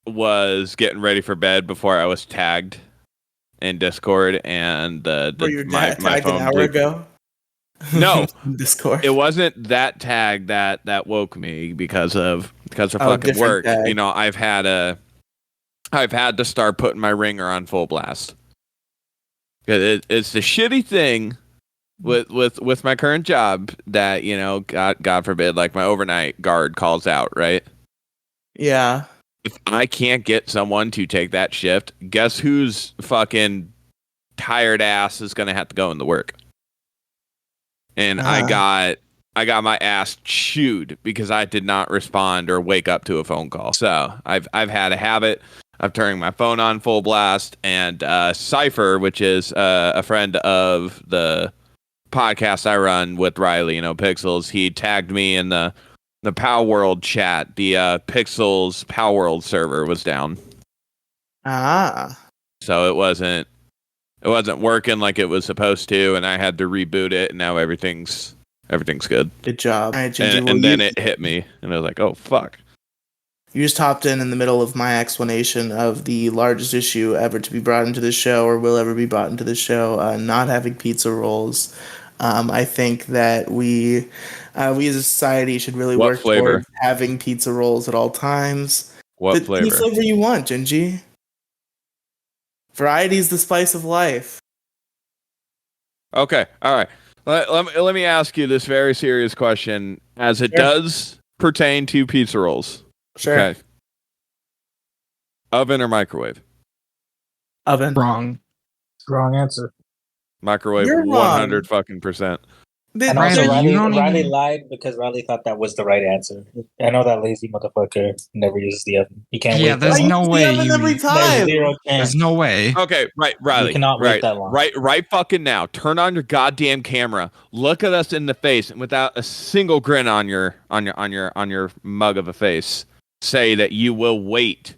[SPEAKER 4] was getting ready for bed before I was tagged in Discord, and my
[SPEAKER 1] tagged
[SPEAKER 4] phone
[SPEAKER 1] an hour
[SPEAKER 4] blew.
[SPEAKER 1] ago.
[SPEAKER 4] No,
[SPEAKER 1] Discord.
[SPEAKER 4] it wasn't that tag that woke me because of fucking
[SPEAKER 1] different
[SPEAKER 4] work.
[SPEAKER 1] tag.
[SPEAKER 4] You know, I've had to start putting my ringer on full blast. It's the shitty thing with my current job that, you know, God forbid, like my overnight guard calls out, right?
[SPEAKER 1] Yeah.
[SPEAKER 4] If I can't get someone to take that shift, guess whose fucking tired ass is gonna have to go into work? And I got my ass chewed because I did not respond or wake up to a phone call. So I've had a habit of turning my phone on full blast, and Cypher, which is a friend of the podcast I run with Riley, you know, Pixels, he tagged me in the Power World chat. The Pixels Power World server was down. So it wasn't working like it was supposed to, and I had to reboot it, and now everything's good.
[SPEAKER 1] Good job. All right, Gingy,
[SPEAKER 4] And then it hit me, and I was like, oh fuck.
[SPEAKER 1] You just hopped in the middle of my explanation of the largest issue ever to be brought into the show, or will ever be brought into the show, not having pizza rolls. I think that we as a society should really work towards having pizza rolls at all times.
[SPEAKER 4] What flavor?
[SPEAKER 1] Any flavor you want, Gingy. Variety is the spice of life.
[SPEAKER 4] Okay, all right. Let me ask you this very serious question, as it does pertain to pizza rolls.
[SPEAKER 1] Sure. Okay.
[SPEAKER 4] Oven or microwave?
[SPEAKER 1] Oven.
[SPEAKER 2] Wrong
[SPEAKER 3] answer.
[SPEAKER 4] Microwave.
[SPEAKER 1] You're
[SPEAKER 4] 100 fucking percent.
[SPEAKER 3] And also, Riley lied because Riley thought that was the right answer. I know that lazy motherfucker never uses the oven. He can't wait.
[SPEAKER 2] Yeah, there's no way.
[SPEAKER 1] Every time.
[SPEAKER 2] There's no way.
[SPEAKER 4] Okay, right, Riley.
[SPEAKER 3] You cannot wait that long.
[SPEAKER 4] Right fucking now. Turn on your goddamn camera. Look at us in the face, and without a single grin on your mug of a face, say that you will wait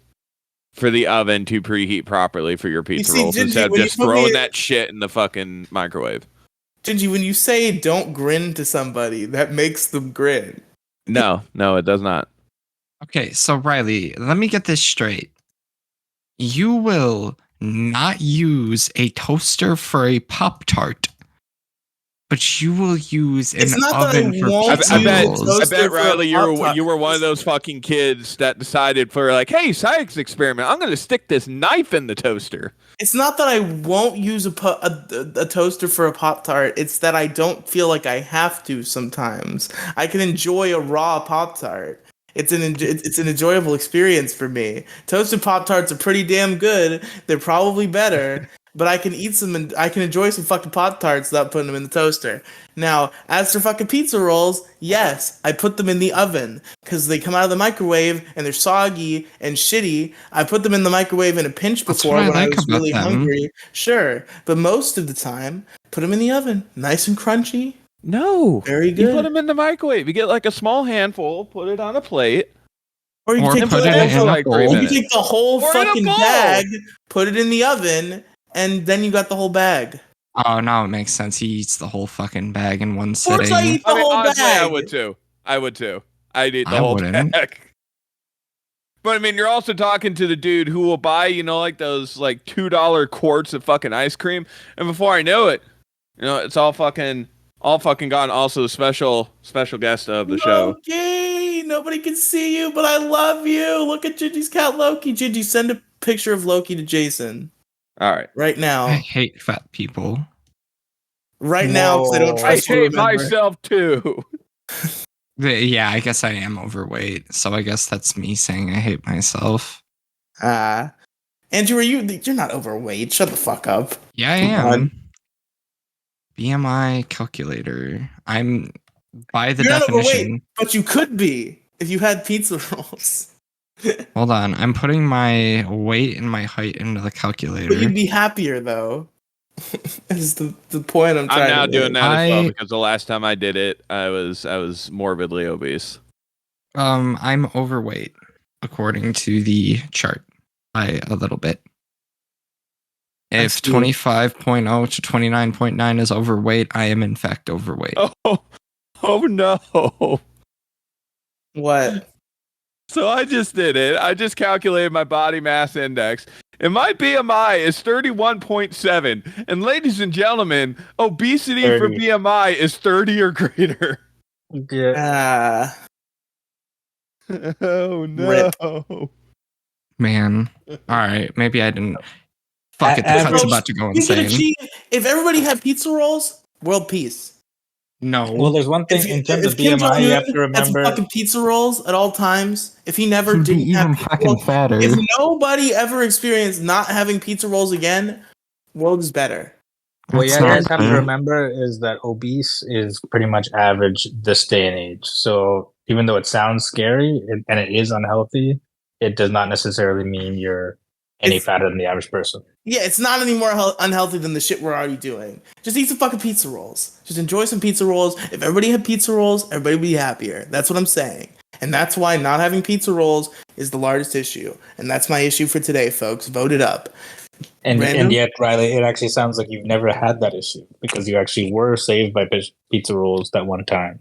[SPEAKER 4] for the oven to preheat properly for your pizza rolls instead of just throwing that shit in the fucking microwave.
[SPEAKER 1] Gingy, when you say don't grin to somebody, that makes them grin.
[SPEAKER 4] No, it does not.
[SPEAKER 2] Okay, so Riley, let me get this straight. You will not use a toaster for a Pop-Tart, But you will use an
[SPEAKER 1] It's not that I
[SPEAKER 2] oven for
[SPEAKER 1] won't
[SPEAKER 2] pizza
[SPEAKER 4] I bet.
[SPEAKER 1] use
[SPEAKER 2] rolls.
[SPEAKER 1] toast-
[SPEAKER 4] I bet
[SPEAKER 1] Toaster for a
[SPEAKER 4] Riley,
[SPEAKER 1] Pop-Tart.
[SPEAKER 4] you were one of those fucking kids that decided for like, hey, science experiment. I'm gonna stick this knife in the toaster.
[SPEAKER 1] It's not that I won't use a toaster for a Pop-Tart. It's that I don't feel like I have to sometimes. I can enjoy a raw Pop-Tart. It's an enjoyable experience for me. Toasted Pop-Tarts are pretty damn good. They're probably better, but I can eat some and I can enjoy some fucking Pop-Tarts without putting them in the toaster. Now, as for fucking pizza rolls, yes, I put them in the oven because they come out of the microwave and they're soggy and shitty. I put them in the microwave in a pinch
[SPEAKER 2] That's
[SPEAKER 1] before
[SPEAKER 2] what I
[SPEAKER 1] when I
[SPEAKER 2] like
[SPEAKER 1] was
[SPEAKER 2] about
[SPEAKER 1] really
[SPEAKER 2] them.
[SPEAKER 1] hungry. Sure, but most of the time, put them in the oven, nice and crunchy,
[SPEAKER 4] No,
[SPEAKER 1] very
[SPEAKER 4] you put
[SPEAKER 1] good.
[SPEAKER 4] them in the microwave. You get like a small handful, put it on a plate,
[SPEAKER 1] Or you
[SPEAKER 2] Or
[SPEAKER 1] can take
[SPEAKER 2] put
[SPEAKER 1] the
[SPEAKER 2] it
[SPEAKER 1] whole,
[SPEAKER 2] in a
[SPEAKER 4] like 3
[SPEAKER 2] bowl.
[SPEAKER 1] you
[SPEAKER 4] minutes.
[SPEAKER 1] can take the whole
[SPEAKER 4] Or in a
[SPEAKER 1] fucking
[SPEAKER 4] bowl.
[SPEAKER 1] bag, put it in the oven, and then you got the whole bag.
[SPEAKER 2] Oh, now it makes sense. He eats the whole fucking bag in one
[SPEAKER 1] Of course,
[SPEAKER 2] sitting.
[SPEAKER 1] I eat the
[SPEAKER 4] I mean,
[SPEAKER 1] whole
[SPEAKER 4] honestly,
[SPEAKER 1] bag.
[SPEAKER 4] I would too. I'd eat the
[SPEAKER 2] I
[SPEAKER 4] whole
[SPEAKER 2] wouldn't.
[SPEAKER 4] bag. But I mean, you're also talking to the dude who will buy, like those like $2 quarts of fucking ice cream, and before I know it, it's all fucking gone. Also, special guest of the show.
[SPEAKER 1] Loki, nobody can see you, but I love you. Look at Gingy's cat, Loki. Gingy, send a picture of Loki to Jason
[SPEAKER 4] All right.
[SPEAKER 1] right
[SPEAKER 2] I
[SPEAKER 1] now.
[SPEAKER 2] hate fat people.
[SPEAKER 1] Right now, because I don't
[SPEAKER 3] Whoa.
[SPEAKER 4] I
[SPEAKER 1] trust you.
[SPEAKER 4] hate
[SPEAKER 1] Remember.
[SPEAKER 4] myself too.
[SPEAKER 2] Yeah, I guess I am overweight. So I guess that's me saying I hate myself.
[SPEAKER 1] Andrew, you're not overweight. Shut the fuck up.
[SPEAKER 2] Yeah, I
[SPEAKER 1] Come
[SPEAKER 2] am.
[SPEAKER 1] on.
[SPEAKER 2] BMI calculator. I'm by the
[SPEAKER 1] You're not overweight,
[SPEAKER 2] definition.
[SPEAKER 1] but you could be if you had pizza rolls.
[SPEAKER 2] Hold on. I'm putting my weight and my height into the
[SPEAKER 1] But
[SPEAKER 2] calculator.
[SPEAKER 1] you'd be happier though. Is the point I'm trying
[SPEAKER 4] I'm now
[SPEAKER 1] to
[SPEAKER 4] doing
[SPEAKER 1] make.
[SPEAKER 4] that as well
[SPEAKER 2] I-
[SPEAKER 4] because the last time I did it, I was morbidly obese.
[SPEAKER 2] I'm overweight according to the chart by a little bit. If
[SPEAKER 1] see.
[SPEAKER 2] 25.0 to 29.9 is overweight, I am in fact overweight.
[SPEAKER 4] Oh no.
[SPEAKER 1] What?
[SPEAKER 4] So I just did it. I just calculated my body mass index. And my BMI is 31.7. And ladies and gentlemen, obesity for
[SPEAKER 3] 30.
[SPEAKER 4] BMI is 30 or greater.
[SPEAKER 3] Yeah.
[SPEAKER 4] Oh no.
[SPEAKER 1] Rip.
[SPEAKER 2] Man. All right. Maybe I didn't. Fuck it. The
[SPEAKER 3] Average-
[SPEAKER 2] cut's about to go
[SPEAKER 1] We can
[SPEAKER 2] insane.
[SPEAKER 1] achieve if everybody had pizza rolls, world peace.
[SPEAKER 2] No.
[SPEAKER 3] Well, there's one thing
[SPEAKER 1] If,
[SPEAKER 3] in terms
[SPEAKER 1] if
[SPEAKER 3] of
[SPEAKER 1] Kim
[SPEAKER 3] BMI, you have to
[SPEAKER 1] Jong-un had some
[SPEAKER 3] remember.
[SPEAKER 1] fucking pizza rolls at all times, if he never
[SPEAKER 2] He'd be
[SPEAKER 1] didn't have
[SPEAKER 2] even
[SPEAKER 1] pizza
[SPEAKER 2] fucking
[SPEAKER 1] rolls,
[SPEAKER 2] fatter.
[SPEAKER 1] if nobody ever experienced not having pizza rolls again, world is better.
[SPEAKER 3] What you
[SPEAKER 2] That's
[SPEAKER 3] guys
[SPEAKER 2] not
[SPEAKER 3] have to
[SPEAKER 2] fair.
[SPEAKER 3] remember is that obese is pretty much average this day and age. So even though it sounds scary and it is unhealthy, it does not necessarily mean you're any
[SPEAKER 1] It's-
[SPEAKER 3] fatter than the average person.
[SPEAKER 1] Yeah, it's not any more unhealthy than the shit we're already doing. Just eat some fucking pizza rolls. Just enjoy some pizza rolls. If everybody had pizza rolls, everybody would be happier. That's what I'm saying. And that's why not having pizza rolls is the largest issue. And that's my issue for today, folks. Vote it up.
[SPEAKER 3] And
[SPEAKER 1] Random?
[SPEAKER 3] yet, Riley, it actually sounds like you've never had that issue because you actually were saved by pizza rolls that one time.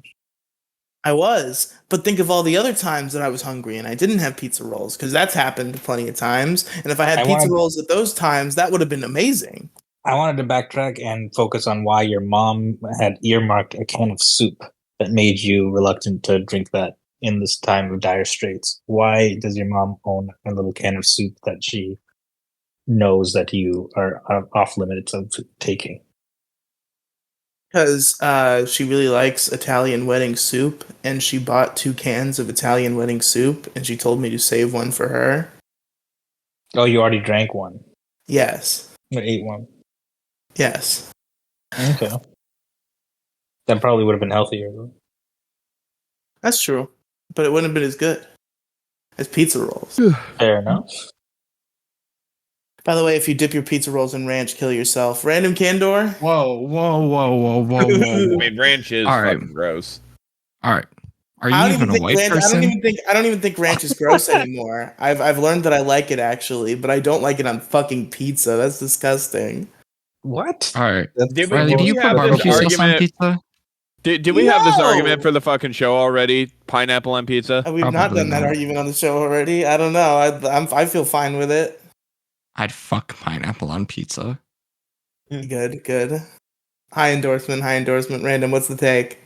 [SPEAKER 1] I was, but think of all the other times that I was hungry and I didn't have pizza rolls, because that's happened plenty of times. And if I had
[SPEAKER 3] I
[SPEAKER 1] pizza
[SPEAKER 3] wanted-
[SPEAKER 1] rolls at those times, that would have been amazing.
[SPEAKER 3] I wanted to backtrack and focus on why your mom had earmarked a can of soup that made you reluctant to drink that in this time of dire straits. Why does your mom own a little can of soup that she knows that you are off limits of taking?
[SPEAKER 1] Because she really likes Italian wedding soup, and she bought 2 cans of Italian wedding soup, and she told me to save one for her.
[SPEAKER 3] Oh, you already drank one.
[SPEAKER 1] Yes.
[SPEAKER 3] Or ate one.
[SPEAKER 1] Yes.
[SPEAKER 3] Okay. That probably would have been healthier. Though.
[SPEAKER 1] That's true. But it wouldn't have been as good as pizza rolls.
[SPEAKER 3] Fair enough.
[SPEAKER 1] By the way, if you dip your pizza rolls in ranch, kill yourself. Random Candor?
[SPEAKER 2] Whoa, whoa, whoa, whoa, whoa,
[SPEAKER 4] I
[SPEAKER 2] whoa.
[SPEAKER 4] mean, ranch is
[SPEAKER 2] All right.
[SPEAKER 4] fucking gross.
[SPEAKER 2] All right. Are you
[SPEAKER 1] I don't
[SPEAKER 2] even a
[SPEAKER 1] think
[SPEAKER 2] white
[SPEAKER 1] ranch,
[SPEAKER 2] person?
[SPEAKER 1] I don't even think ranch is gross anymore. I've learned that I like it actually, but I don't like it on fucking pizza. That's disgusting.
[SPEAKER 3] What?
[SPEAKER 2] All right.
[SPEAKER 4] Did we-
[SPEAKER 2] Riley, do you
[SPEAKER 4] we
[SPEAKER 2] put
[SPEAKER 4] have this
[SPEAKER 2] barbecue sauce on
[SPEAKER 4] argument-
[SPEAKER 2] pizza?
[SPEAKER 4] Did we have this
[SPEAKER 1] No!
[SPEAKER 4] argument for the fucking show already? Pineapple on pizza?
[SPEAKER 1] We've not
[SPEAKER 2] Probably
[SPEAKER 1] done that
[SPEAKER 2] not.
[SPEAKER 1] argument on the show already. I don't know. I feel fine with it.
[SPEAKER 2] I'd fuck pineapple on pizza.
[SPEAKER 1] Good. High endorsement. Random. What's the take?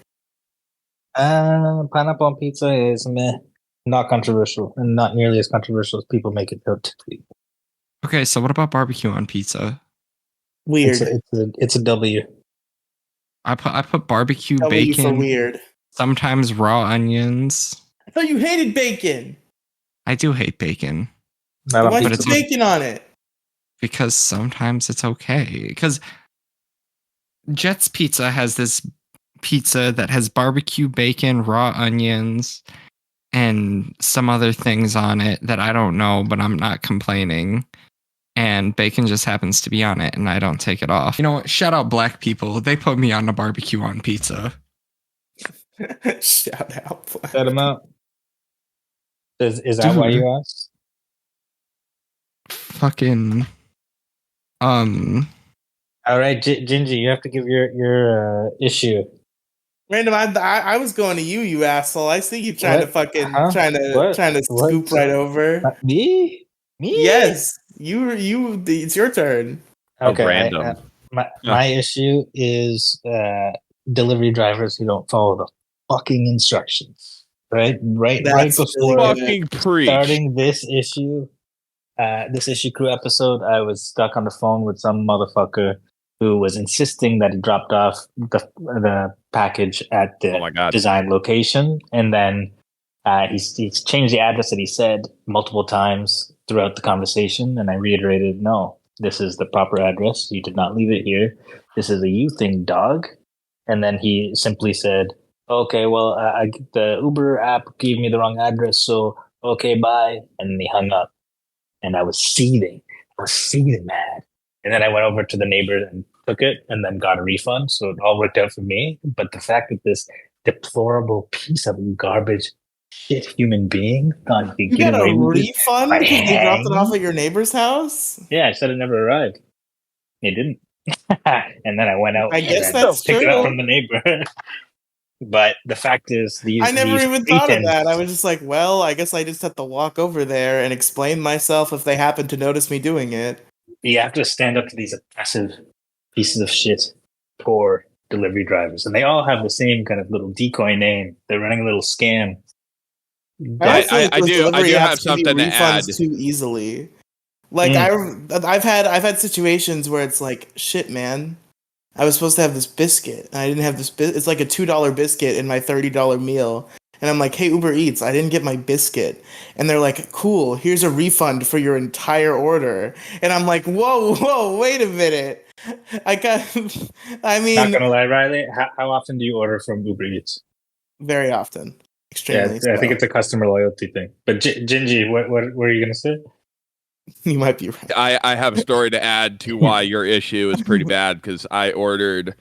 [SPEAKER 3] Pineapple on pizza is meh, not controversial, and not nearly as controversial as people make it out to be.
[SPEAKER 2] Okay, so what about barbecue on pizza?
[SPEAKER 1] Weird.
[SPEAKER 3] It's a W.
[SPEAKER 2] I put barbecue
[SPEAKER 1] W for
[SPEAKER 2] bacon,
[SPEAKER 1] weird.
[SPEAKER 2] sometimes raw onions.
[SPEAKER 1] I thought you hated bacon.
[SPEAKER 2] I do hate bacon
[SPEAKER 3] Not on
[SPEAKER 1] Why'd you
[SPEAKER 3] pizza.
[SPEAKER 1] put bacon on it?
[SPEAKER 2] because sometimes it's okay. Because Jet's Pizza has this pizza that has barbecue bacon, raw onions, and some other things on it that I don't know, but I'm not complaining. And bacon just happens to be on it, and I don't take it off. You know what? Shout out black people. They put me on the barbecue on pizza.
[SPEAKER 1] Shout out.
[SPEAKER 3] Set them out. Is that why
[SPEAKER 2] Dude.
[SPEAKER 3] you asked?
[SPEAKER 2] Fucking.
[SPEAKER 3] All right, Gingy, you have to give your issue.
[SPEAKER 1] Random. I was going to you, you asshole. I see you trying to
[SPEAKER 3] What?
[SPEAKER 1] fucking
[SPEAKER 3] Huh?
[SPEAKER 1] trying to
[SPEAKER 3] What?
[SPEAKER 1] scoop right over.
[SPEAKER 3] Me?
[SPEAKER 1] Yes, you. It's your turn.
[SPEAKER 3] Okay.
[SPEAKER 4] Random.
[SPEAKER 3] My issue is delivery drivers who don't follow the fucking instructions. Right
[SPEAKER 1] That's
[SPEAKER 3] before
[SPEAKER 1] really
[SPEAKER 4] Fucking preach.
[SPEAKER 3] starting this issue crew episode, I was stuck on the phone with some motherfucker who was insisting that he dropped off the package at
[SPEAKER 4] Oh my
[SPEAKER 3] the
[SPEAKER 4] God.
[SPEAKER 3] design location, and then he's changed the address that he said multiple times throughout the conversation, and I reiterated, no, this is the proper address. You did not leave it here. This is a you thing, dog. And then he simply said, okay, well, the Uber app gave me the wrong address, so okay, bye. And then he hung up. And I was seething. Mad. And then I went over to the neighbor and took it and then got a refund. So it all worked out for me. But the fact that this deplorable piece of garbage shit human being thought he
[SPEAKER 1] You
[SPEAKER 3] get
[SPEAKER 1] got
[SPEAKER 3] away
[SPEAKER 1] a
[SPEAKER 3] with it
[SPEAKER 1] refund
[SPEAKER 3] by
[SPEAKER 1] because you dropped it off
[SPEAKER 3] hanging?
[SPEAKER 1] at your neighbor's house.
[SPEAKER 3] Yeah, I said it never arrived. It didn't. And then I went out
[SPEAKER 1] I
[SPEAKER 3] and
[SPEAKER 1] guess
[SPEAKER 3] then
[SPEAKER 1] that's
[SPEAKER 3] picked it up
[SPEAKER 1] true.
[SPEAKER 3] from the neighbor. But the fact is,
[SPEAKER 1] I never even thought of
[SPEAKER 3] pretense-
[SPEAKER 1] that. I was just like, well, I guess I just have to walk over there and explain myself if they happen to notice me doing it.
[SPEAKER 3] You have to stand up to these oppressive pieces of shit, poor delivery drivers, and they all have the same kind of little decoy name. They're running a little scam.
[SPEAKER 4] I do have something to add.
[SPEAKER 1] Too easily. Like I've had situations where it's like, shit, man, I was supposed to have this biscuit, and I didn't have this. It's like a $2 biscuit in my $30 meal, and I'm like, hey, Uber Eats, I didn't get my biscuit, and they're like, cool, here's a refund for your entire order, and I'm like, whoa, wait a minute, I mean,
[SPEAKER 3] Not gonna lie, Riley. How often do you order from Uber Eats?
[SPEAKER 1] very often,
[SPEAKER 3] Yeah,
[SPEAKER 1] extremely.
[SPEAKER 3] I think
[SPEAKER 1] so.
[SPEAKER 3] it's a customer loyalty thing. But Gingy, what were you gonna say?
[SPEAKER 1] You might be right.
[SPEAKER 4] I have a story to add to why your issue is pretty bad because I ordered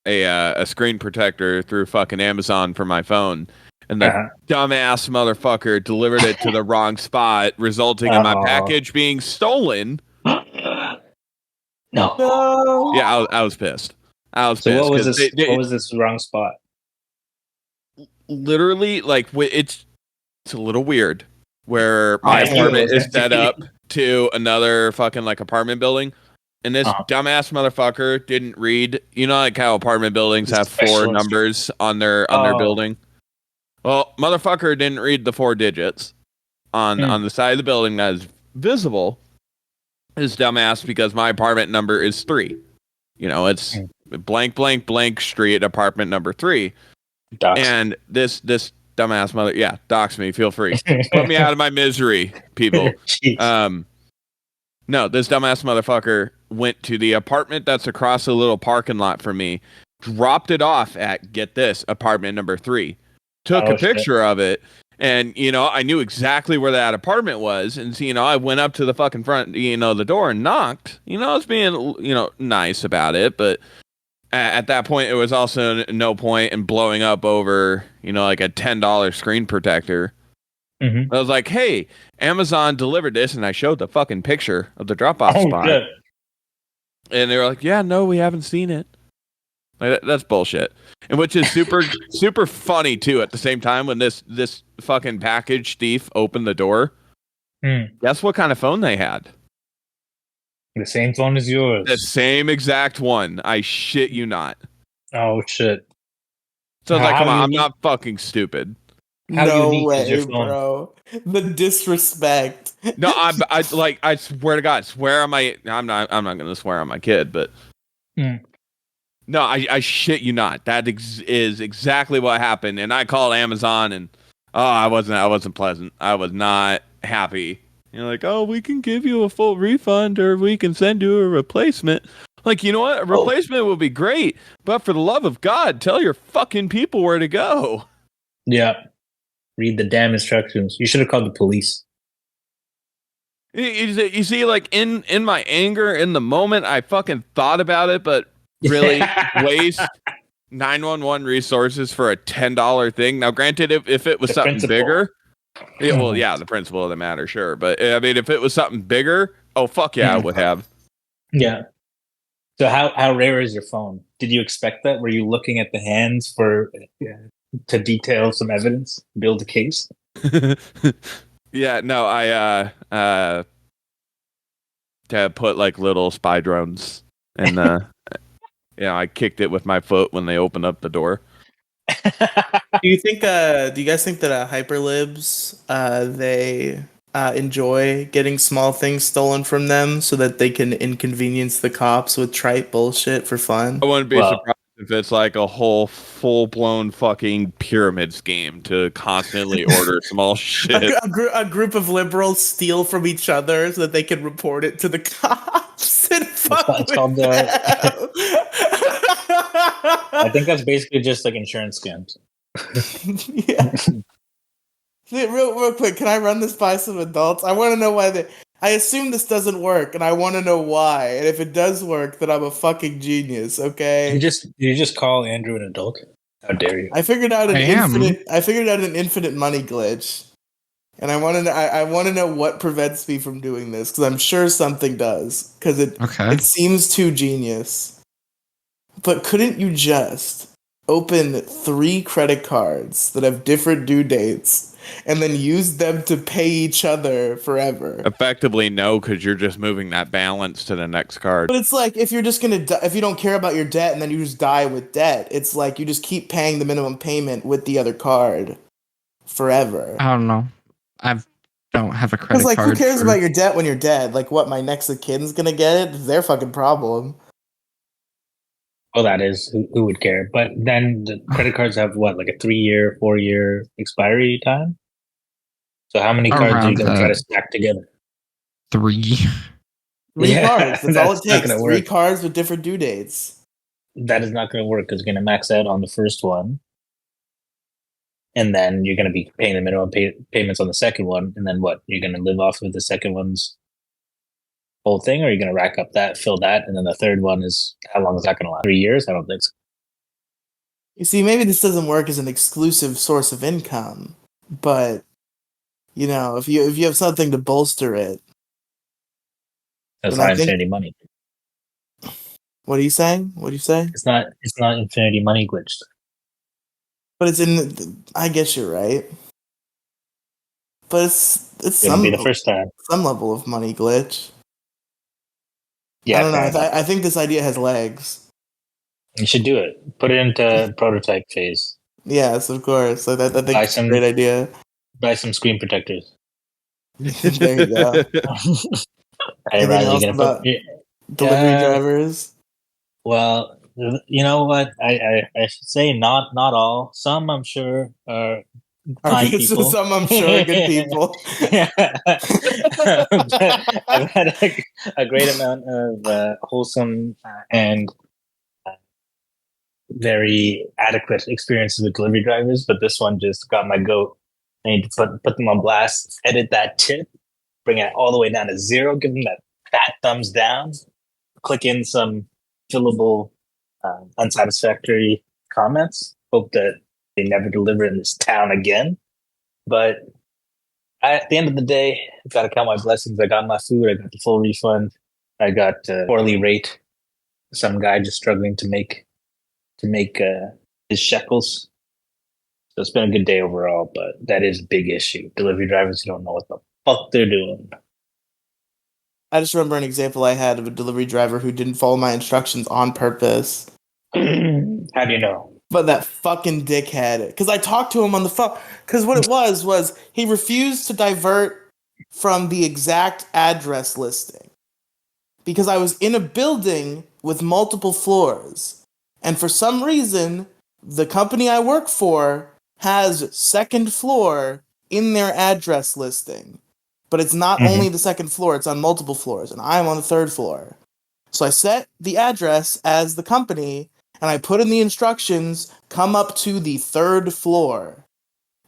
[SPEAKER 4] a screen protector through fucking Amazon for my phone, and the dumbass motherfucker delivered it to the wrong spot, resulting in my package being stolen.
[SPEAKER 3] No.
[SPEAKER 1] No.
[SPEAKER 4] Yeah, I was pissed. I was
[SPEAKER 3] So
[SPEAKER 4] pissed.
[SPEAKER 3] what was
[SPEAKER 4] 'cause
[SPEAKER 3] this? What was this wrong spot?
[SPEAKER 4] Literally, like it's a little weird where my
[SPEAKER 3] Yeah,
[SPEAKER 4] apartment
[SPEAKER 3] it was
[SPEAKER 4] is set up to another fucking like apartment building, and this dumbass motherfucker didn't read. You know, like how apartment buildings have four numbers on their building. Well, motherfucker didn't read the 4 digits on the side of the building that is visible. His dumbass, because my apartment number is 3. You know, it's blank blank blank street apartment number 3.
[SPEAKER 3] Dox.
[SPEAKER 4] And this dumbass mother, yeah, dox me, feel free. Put me out of my misery, people. No, this dumbass motherfucker went to the apartment that's across the little parking lot from me, dropped it off at, get this, apartment number 3, took a picture of it, and, you know, I knew exactly where that apartment was, and so, you know, I went up to the fucking front, you know, the door and knocked. You know, I was being, you know, nice about it, but at that point, it was also no point in blowing up over, you know, like a $10 screen protector. I was like, hey, Amazon delivered this, and I showed the fucking picture of the drop-off spot.
[SPEAKER 3] Good.
[SPEAKER 4] And they were like, yeah, no, we haven't seen it. Like, that's bullshit. And which is super, super funny, too, at the same time when this fucking package thief opened the door. Guess what kind of phone they had?
[SPEAKER 3] The same phone as yours.
[SPEAKER 4] The same exact one. I shit you not.
[SPEAKER 3] Oh shit!
[SPEAKER 4] So it's like, come
[SPEAKER 3] How
[SPEAKER 4] on, I'm
[SPEAKER 3] unique-
[SPEAKER 4] not fucking stupid.
[SPEAKER 3] How
[SPEAKER 1] No
[SPEAKER 3] unique is your
[SPEAKER 1] way,
[SPEAKER 3] phone?
[SPEAKER 1] bro. The disrespect.
[SPEAKER 4] No, I swear to God, swear on my. I'm not gonna swear on my kid, but
[SPEAKER 3] Hmm.
[SPEAKER 4] no, I shit you not. That is exactly what happened, and I called Amazon, and I wasn't pleasant. I was not happy. You're like, oh, we can give you a full refund, or we can send you a replacement. Like, you know what? A replacement would be great, but for the love of God, tell your fucking people where to go.
[SPEAKER 3] Yeah. Read the damn instructions. You should have called the police.
[SPEAKER 4] You see, like in my anger, in the moment, I fucking thought about it, but really waste 911 resources for a $10 thing. Now, granted, if it was
[SPEAKER 3] The
[SPEAKER 4] something
[SPEAKER 3] principle.
[SPEAKER 4] bigger, the principle of the matter, sure. But I mean, if it was something bigger, oh fuck yeah, I would have.
[SPEAKER 3] Yeah. So how rare is your phone? Did you expect that? Were you looking at the hands to detail some evidence, build a case?
[SPEAKER 4] Yeah, no, I to put like little spy drones, and I kicked it with my foot when they opened up the door.
[SPEAKER 1] Do you think? Do you guys think that hyperlibs they enjoy getting small things stolen from them so that they can inconvenience the cops with trite bullshit for fun?
[SPEAKER 4] I wouldn't be
[SPEAKER 3] Well-
[SPEAKER 4] surprised if it's like a whole full-blown fucking pyramid scheme to constantly order small shit.
[SPEAKER 1] A group of liberals steal from each other so that they can report it to the cops and fuck
[SPEAKER 3] It's
[SPEAKER 1] with
[SPEAKER 3] called
[SPEAKER 1] them.
[SPEAKER 3] I think that's basically just like insurance scams.
[SPEAKER 1] Yeah. Real quick, can I run this by some adults? I want to know why I assume this doesn't work, and I want to know why. And if it does work, then I'm a fucking genius. Okay.
[SPEAKER 3] You just call Andrew an adult? How dare you?
[SPEAKER 1] I figured out an
[SPEAKER 2] I am.
[SPEAKER 1] infinite money glitch, and I want to. I want to know what prevents me from doing this because I'm sure something does. Because it seems too genius. But couldn't you just open 3 credit cards that have different due dates and then use them to pay each other forever?
[SPEAKER 4] Effectively, no, because you're just moving that balance to the next card.
[SPEAKER 1] But it's like if you're just gonna if you don't care about your debt and then you just die with debt, it's like you just keep paying the minimum payment with the other card forever.
[SPEAKER 2] I don't know. I don't have a credit
[SPEAKER 1] Because like,
[SPEAKER 2] card.
[SPEAKER 1] who cares about your debt when you're dead? Like, what? My next of kin's gonna get it? It's their fucking problem.
[SPEAKER 3] Well, that is who would care. But then the credit cards have what, like a 3-year, 4-year expiry time. So how many cards are you going to try to stack together?
[SPEAKER 2] 3.
[SPEAKER 1] 3
[SPEAKER 3] Yeah,
[SPEAKER 1] cards. That's all it
[SPEAKER 3] that's not
[SPEAKER 1] takes.
[SPEAKER 3] gonna
[SPEAKER 1] 3
[SPEAKER 3] work.
[SPEAKER 1] cards with different due dates.
[SPEAKER 3] That is not going to work because you're going to max out on the first one, and then you're going to be paying the minimum payments on the second one, and then what? You're going to live off of the second one's whole thing, or you're going to rack up that, fill that, and then the third one is, how long is that going to last? 3 years? I don't think so.
[SPEAKER 1] You see, maybe this doesn't work as an exclusive source of income, but you know, if you have something to bolster it.
[SPEAKER 3] That's
[SPEAKER 1] And I
[SPEAKER 3] not
[SPEAKER 1] think-
[SPEAKER 3] infinity money.
[SPEAKER 1] What are you saying? What do you say?
[SPEAKER 3] It's not infinity money glitched.
[SPEAKER 1] But it's in. I guess you're right. But it's
[SPEAKER 3] It's going to be the first time.
[SPEAKER 1] some level of money glitch.
[SPEAKER 3] Yeah,
[SPEAKER 1] I don't know.
[SPEAKER 3] fair enough.
[SPEAKER 1] I think this idea has legs.
[SPEAKER 3] You should do it. Put it into prototype phase.
[SPEAKER 1] Yes, of course. I think
[SPEAKER 3] Buy
[SPEAKER 1] it's a
[SPEAKER 3] some-
[SPEAKER 1] great idea.
[SPEAKER 3] Buy some screen protectors.
[SPEAKER 1] There you go.
[SPEAKER 3] Hey,
[SPEAKER 1] Anything
[SPEAKER 3] Riley,
[SPEAKER 1] else
[SPEAKER 3] you gonna
[SPEAKER 1] about-
[SPEAKER 3] put,
[SPEAKER 1] Delivery
[SPEAKER 3] Yeah.
[SPEAKER 1] drivers.
[SPEAKER 3] well, you know what? I should say not all. Some, I'm sure, are fine people.
[SPEAKER 1] Some, I'm sure, are good people.
[SPEAKER 3] But I've had a great amount of wholesome and very adequate experiences with delivery drivers, but this one just got my goat. I need to put them on blast, edit that tip, bring it all the way down to 0, give them that fat thumbs down, click in some fillable, unsatisfactory comments, hope that they never deliver in this town again. But at the end of the day, I've got to count my blessings. I got my food. I got the full refund. I got poorly rate. Some guy just struggling to make his shekels. So it's been a good day overall, but that is a big issue. Delivery drivers who don't know what the fuck they're doing.
[SPEAKER 1] I just remember an example I had of a delivery driver who didn't follow my instructions on purpose.
[SPEAKER 3] How do you know?
[SPEAKER 1] But that fucking dickhead. Because I talked to him on the phone. Because what it was he refused to divert from the exact address listing. Because I was in a building with multiple floors. And for some reason, the company I work for has second floor in their address listing. But it's not only the second floor, it's on multiple floors. And I'm on the third floor. So I set the address as the company, and I put in the instructions, come up to the third floor.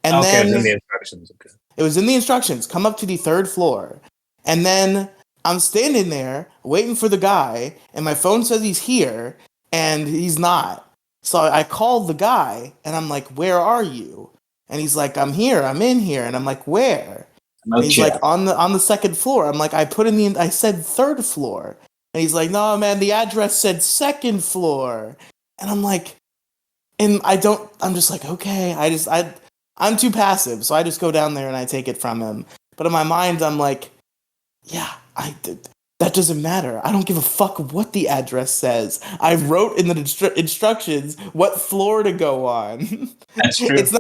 [SPEAKER 1] And
[SPEAKER 3] Okay,
[SPEAKER 1] then
[SPEAKER 3] it's in the instructions. Okay.
[SPEAKER 1] it was in the instructions, come up to the third floor. And then I'm standing there waiting for the guy, and my phone says he's here, and he's not. So I called the guy, and I'm like, where are you? And he's like, I'm here, I'm in here. And I'm like, where? And he's like, on the second floor. I'm like, I said third floor. And he's like, no, man, the address said second floor. And I'm like, I'm just like, okay, I'm too passive. So I just go down there and I take it from him. But in my mind, I'm like, yeah, that doesn't matter. I don't give a fuck what the address says. I wrote in the instructions what floor to go on.
[SPEAKER 3] That's true.
[SPEAKER 1] It's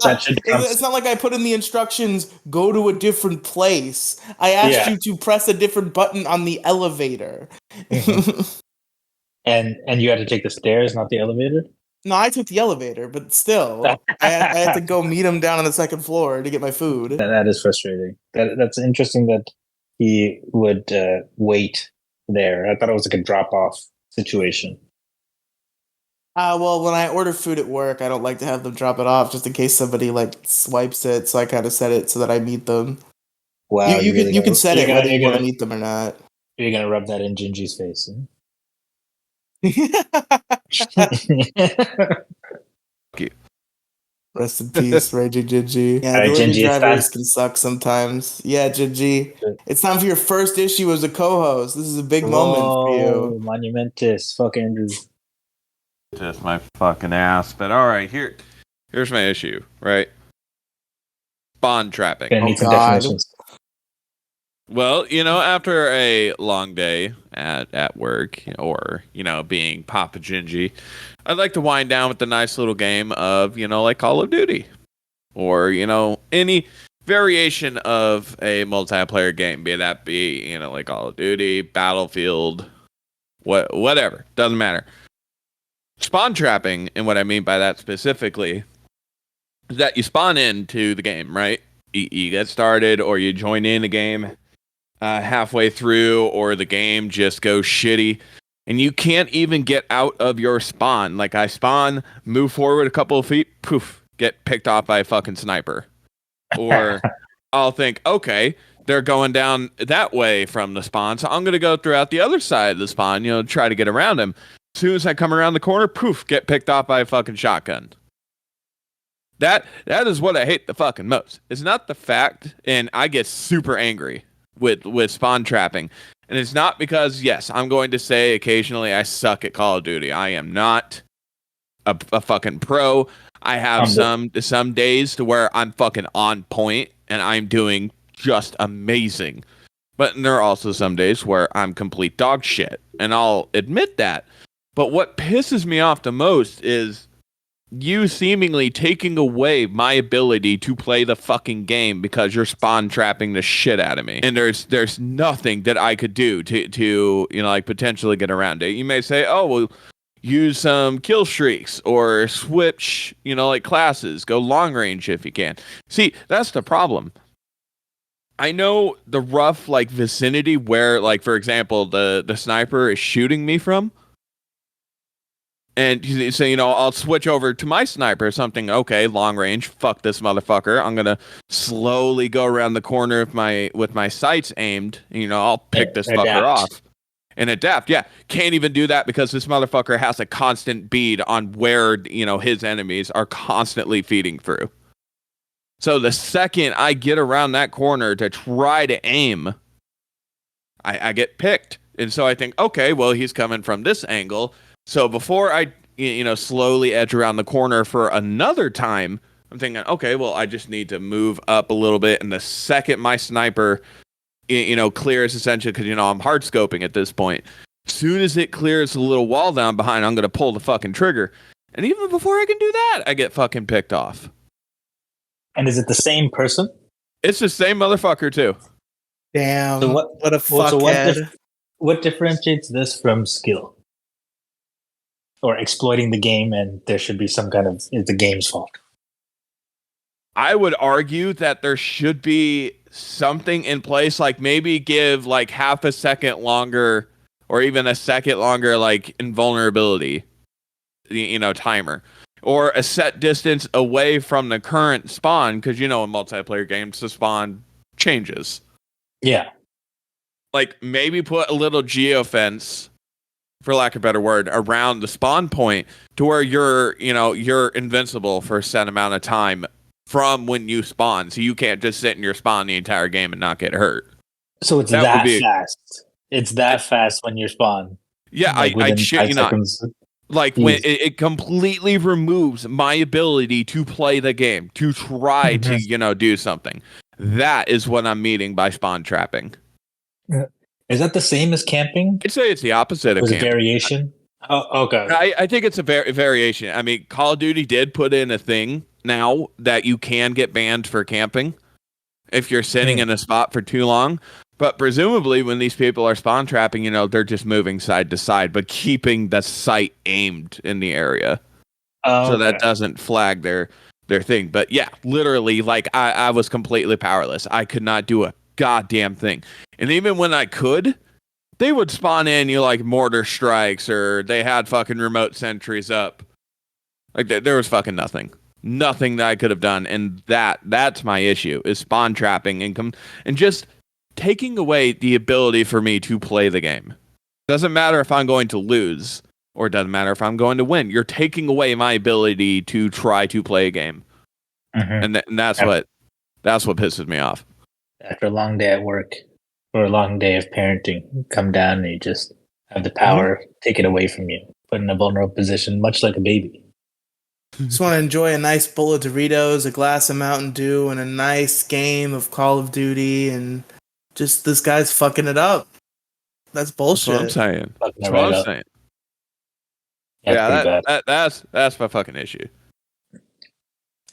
[SPEAKER 1] not like I put in the instructions, go to a different place. I asked you to press a different button on the elevator.
[SPEAKER 3] And you had to take the stairs, not the elevator?
[SPEAKER 1] No, I took the elevator, but still, I had to go meet him down on the second floor to get my food.
[SPEAKER 3] That is frustrating. That's interesting that he would wait there. I thought it was like a drop-off situation.
[SPEAKER 1] Well, when I order food at work, I don't like to have them drop it off just in case somebody like swipes it. So I kind of set it so that I meet them.
[SPEAKER 3] Wow,
[SPEAKER 1] you can set it whether you want to meet them or not.
[SPEAKER 3] You're gonna rub that in Gingy's face. Huh?
[SPEAKER 1] Rest in peace, Raging Gingy. Yeah,
[SPEAKER 3] right,
[SPEAKER 1] delivery
[SPEAKER 3] Gingy,
[SPEAKER 1] drivers can suck sometimes. Yeah, Gingy. It's time for your first issue as a co-host. This is a big moment for you.
[SPEAKER 3] Monumentous. Fuck Andrew.
[SPEAKER 4] Just my fucking ass. But all right, here's my issue, right? Spawn trapping.
[SPEAKER 3] Gonna need some
[SPEAKER 1] God.
[SPEAKER 3] definitions.
[SPEAKER 4] Well, after a long day at work or, being Papa Gingy, I'd like to wind down with a nice little game of, like Call of Duty or, any variation of a multiplayer game, be like Call of Duty, Battlefield, whatever, doesn't matter. Spawn trapping, and what I mean by that specifically, is that you spawn into the game, right? You get started or you join in the game halfway through, or the game just goes shitty and you can't even get out of your spawn. Like I spawn, move forward a couple of feet, poof, get picked off by a fucking sniper. Or I'll think, okay, they're going down that way from the spawn, so I'm going to go throughout the other side of the spawn, try to get around him. As soon as I come around the corner, poof, get picked off by a fucking shotgun. That is what I hate the fucking most. It's not the fact, and I get super angry with spawn trapping. And it's not because, yes, I'm going to say occasionally I suck at Call of Duty. I am not a fucking pro. I have some days to where I'm fucking on point and I'm doing just amazing. But there are also some days where I'm complete dog shit. And I'll admit that. But what pisses me off the most is you seemingly taking away my ability to play the fucking game because you're spawn trapping the shit out of me. And there's nothing that I could do to like potentially get around it. You may say, oh, well, use some kill streaks or switch, like classes, go long range if you can. See, that's the problem. I know the rough like vicinity where, like, for example, the sniper is shooting me from. And you say, I'll switch over to my sniper or something. Okay, long range. Fuck this motherfucker. I'm gonna slowly go around the corner with my sights aimed. I'll pick this fucker off and adapt. Yeah, can't even do that because this motherfucker has a constant bead on where his enemies are constantly feeding through. So the second I get around that corner to try to aim, I get picked. And so I think, okay, well, he's coming from this angle. So before I, slowly edge around the corner for another time, I'm thinking, okay, well, I just need to move up a little bit. And the second my sniper, clears essentially, because, I'm hard scoping at this point. As soon as it clears a little wall down behind, I'm going to pull the fucking trigger. And even before I can do that, I get fucking picked off.
[SPEAKER 3] And is it the same person?
[SPEAKER 4] It's the same motherfucker too.
[SPEAKER 1] Damn.
[SPEAKER 3] So what-
[SPEAKER 1] what a
[SPEAKER 3] Well, so
[SPEAKER 1] fuckhead.
[SPEAKER 3] what differentiates this from skill? Or exploiting the game, and there should be some kind of it's the game's fault.
[SPEAKER 4] I would argue that there should be something in place, like maybe give like half a second longer or even a second longer, like invulnerability, timer, or a set distance away from the current spawn. Because in multiplayer games, the spawn changes.
[SPEAKER 3] Yeah.
[SPEAKER 4] Like maybe put a little geofence, for lack of a better word, around the spawn point to where you're invincible for a set amount of time from when you spawn, so you can't just sit in your spawn the entire game and not get hurt.
[SPEAKER 3] So it's
[SPEAKER 4] That
[SPEAKER 3] that,
[SPEAKER 4] would be-
[SPEAKER 3] fast. It's that fast when you spawn.
[SPEAKER 4] Yeah,
[SPEAKER 3] Like
[SPEAKER 4] I
[SPEAKER 3] within
[SPEAKER 4] shit
[SPEAKER 3] 5
[SPEAKER 4] you not.
[SPEAKER 3] seconds.
[SPEAKER 4] Like when it completely removes my ability to play the game, to try to do something. That is what I'm meaning by spawn trapping.
[SPEAKER 3] Is that the same as camping?
[SPEAKER 4] I'd say it's the opposite
[SPEAKER 3] Or
[SPEAKER 4] of
[SPEAKER 3] is it
[SPEAKER 4] camping.
[SPEAKER 3] variation? Oh, okay.
[SPEAKER 4] I think it's a variation. I mean, Call of Duty did put in a thing now that you can get banned for camping if you're sitting in a spot for too long. But presumably, when these people are spawn trapping, they're just moving side to side, but keeping the sight aimed in the area, so that doesn't flag their thing. But yeah, literally, like I was completely powerless. I could not do a goddamn thing, and even when I could, they would spawn in like mortar strikes, or they had fucking remote sentries up. Like there was fucking nothing that I could have done, and that's my issue is spawn trapping and just taking away the ability for me to play the game. Doesn't matter if I'm going to lose, or it doesn't matter if I'm going to win. You're taking away my ability to try to play a game, and that's what pisses me off.
[SPEAKER 3] After a long day at work or a long day of parenting, you come down and you just have the power take it away from you, put in a vulnerable position, much like a baby.
[SPEAKER 1] Just want to enjoy a nice bowl of Doritos, a glass of Mountain Dew, and a nice game of Call of Duty, and just this guy's fucking it up. That's bullshit.
[SPEAKER 4] That's what I'm saying.
[SPEAKER 3] Fucking
[SPEAKER 4] That's
[SPEAKER 3] it
[SPEAKER 4] what
[SPEAKER 3] right
[SPEAKER 4] I'm
[SPEAKER 3] up.
[SPEAKER 4] saying.
[SPEAKER 3] Yeah, pretty bad.
[SPEAKER 4] That's my fucking issue.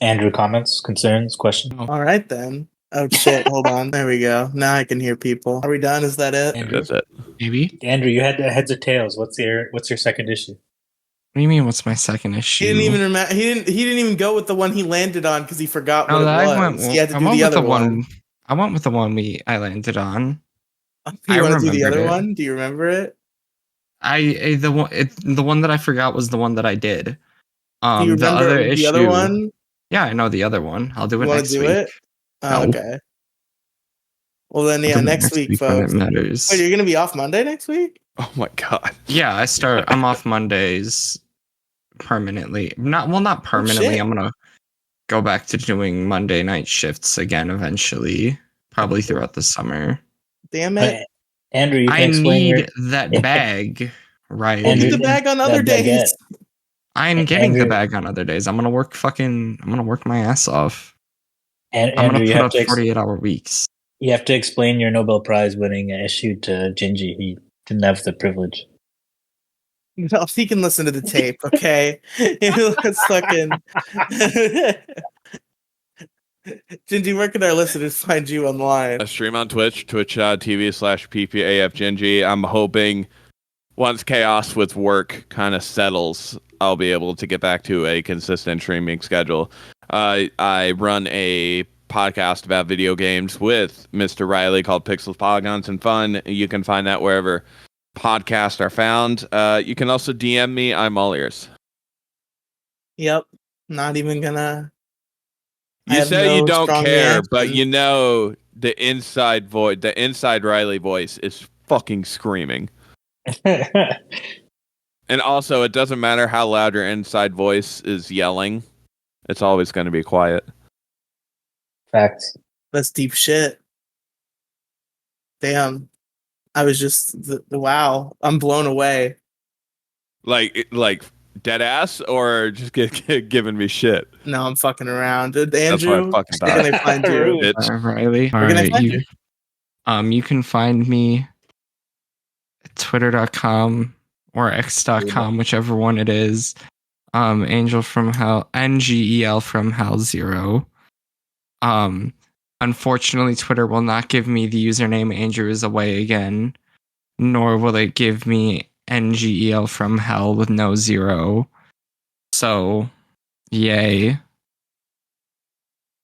[SPEAKER 3] Andrew, comments, concerns, questions?
[SPEAKER 1] All right then. Oh shit! Hold on. There we go. Now I can hear people. Are we done? Is that it?
[SPEAKER 3] Andrew,
[SPEAKER 4] That's it.
[SPEAKER 2] Maybe.
[SPEAKER 3] Andrew, you had heads or tails. What's your second issue?
[SPEAKER 2] What do you mean? What's my second issue?
[SPEAKER 1] He didn't even remember. He didn't even go with the one he landed on because he forgot
[SPEAKER 2] No,
[SPEAKER 1] what
[SPEAKER 2] that
[SPEAKER 1] it
[SPEAKER 2] I
[SPEAKER 1] was.
[SPEAKER 2] went.
[SPEAKER 1] He had to
[SPEAKER 2] I
[SPEAKER 1] do
[SPEAKER 2] went
[SPEAKER 1] the
[SPEAKER 2] with
[SPEAKER 1] other
[SPEAKER 2] the
[SPEAKER 1] one.
[SPEAKER 2] one. I went with the one I landed on.
[SPEAKER 1] You
[SPEAKER 2] I
[SPEAKER 1] want to do the
[SPEAKER 2] remembered
[SPEAKER 1] other
[SPEAKER 2] it.
[SPEAKER 1] one? Do you remember it?
[SPEAKER 2] The one that I forgot was the one that I did.
[SPEAKER 1] Do you
[SPEAKER 2] The
[SPEAKER 1] remember
[SPEAKER 2] other
[SPEAKER 1] the
[SPEAKER 2] issue.
[SPEAKER 1] other one?
[SPEAKER 2] Yeah, I know the other one. I'll do it
[SPEAKER 1] You want
[SPEAKER 2] next
[SPEAKER 1] to do
[SPEAKER 2] week.
[SPEAKER 1] it? Oh,
[SPEAKER 2] No.
[SPEAKER 1] okay. Well then,
[SPEAKER 2] I'll
[SPEAKER 1] yeah,
[SPEAKER 2] do it
[SPEAKER 1] next week,
[SPEAKER 2] when
[SPEAKER 1] folks.
[SPEAKER 2] it matters.
[SPEAKER 1] Wait, you're gonna be off Monday next week?
[SPEAKER 4] Oh my god.
[SPEAKER 2] Yeah, I'm off Mondays permanently. Not permanently.
[SPEAKER 1] shit.
[SPEAKER 2] I'm gonna go back to doing Monday night shifts again eventually, probably throughout the summer.
[SPEAKER 1] Damn it!
[SPEAKER 3] Andrew, you can
[SPEAKER 2] I
[SPEAKER 3] explain
[SPEAKER 2] need that bag, right?
[SPEAKER 1] We'll
[SPEAKER 3] Andrew,
[SPEAKER 1] get the bag on
[SPEAKER 3] that
[SPEAKER 1] other days.
[SPEAKER 3] baguette.
[SPEAKER 2] I'm getting the
[SPEAKER 3] Andrew-
[SPEAKER 2] bag on other days. I'm gonna work my ass off.
[SPEAKER 3] And
[SPEAKER 2] I'm
[SPEAKER 3] Andrew,
[SPEAKER 2] gonna
[SPEAKER 3] you
[SPEAKER 2] put
[SPEAKER 3] have
[SPEAKER 2] up
[SPEAKER 3] to
[SPEAKER 2] 48-hour weeks.
[SPEAKER 3] you have to explain your Nobel Prize winning issue to Gingy. He didn't have the privilege.
[SPEAKER 1] No, he can listen to the tape, okay? Let's fucking. Gingy, where can our listeners find you online?
[SPEAKER 4] I stream on Twitch, twitch.tv/ppafgingy. I'm hoping once chaos with work kind of settles, I'll be able to get back to a consistent streaming schedule. I run a podcast about video games with Mr. Riley called Pixels, Polygons, and Fun. You can find that wherever podcasts are found. You can also DM me. I'm all ears.
[SPEAKER 1] Yep. Not even gonna. I
[SPEAKER 4] You
[SPEAKER 1] have
[SPEAKER 4] say
[SPEAKER 1] no
[SPEAKER 4] you don't
[SPEAKER 1] strong
[SPEAKER 4] care, but
[SPEAKER 1] reaction.
[SPEAKER 4] you know the inside Riley voice is fucking screaming. And also, it doesn't matter how loud your inside voice is yelling. It's always going to be quiet.
[SPEAKER 3] Facts.
[SPEAKER 1] That's deep shit. Damn. I was just wow. I'm blown away.
[SPEAKER 4] Like dead ass, or just giving me shit.
[SPEAKER 1] No, I'm fucking around.
[SPEAKER 4] That's what I
[SPEAKER 1] Andrew,
[SPEAKER 4] fucking
[SPEAKER 1] where can
[SPEAKER 4] thought.
[SPEAKER 1] they find you?
[SPEAKER 4] Bitch.
[SPEAKER 2] Riley.
[SPEAKER 1] Where can they find
[SPEAKER 2] you? You can find me at twitter.com or x.com, whichever one it is. Angel from Hell, NGEL from Hell 0. Unfortunately, Twitter will not give me the username Andrew is away again, nor will it give me NGEL from Hell with no 0. So, yay.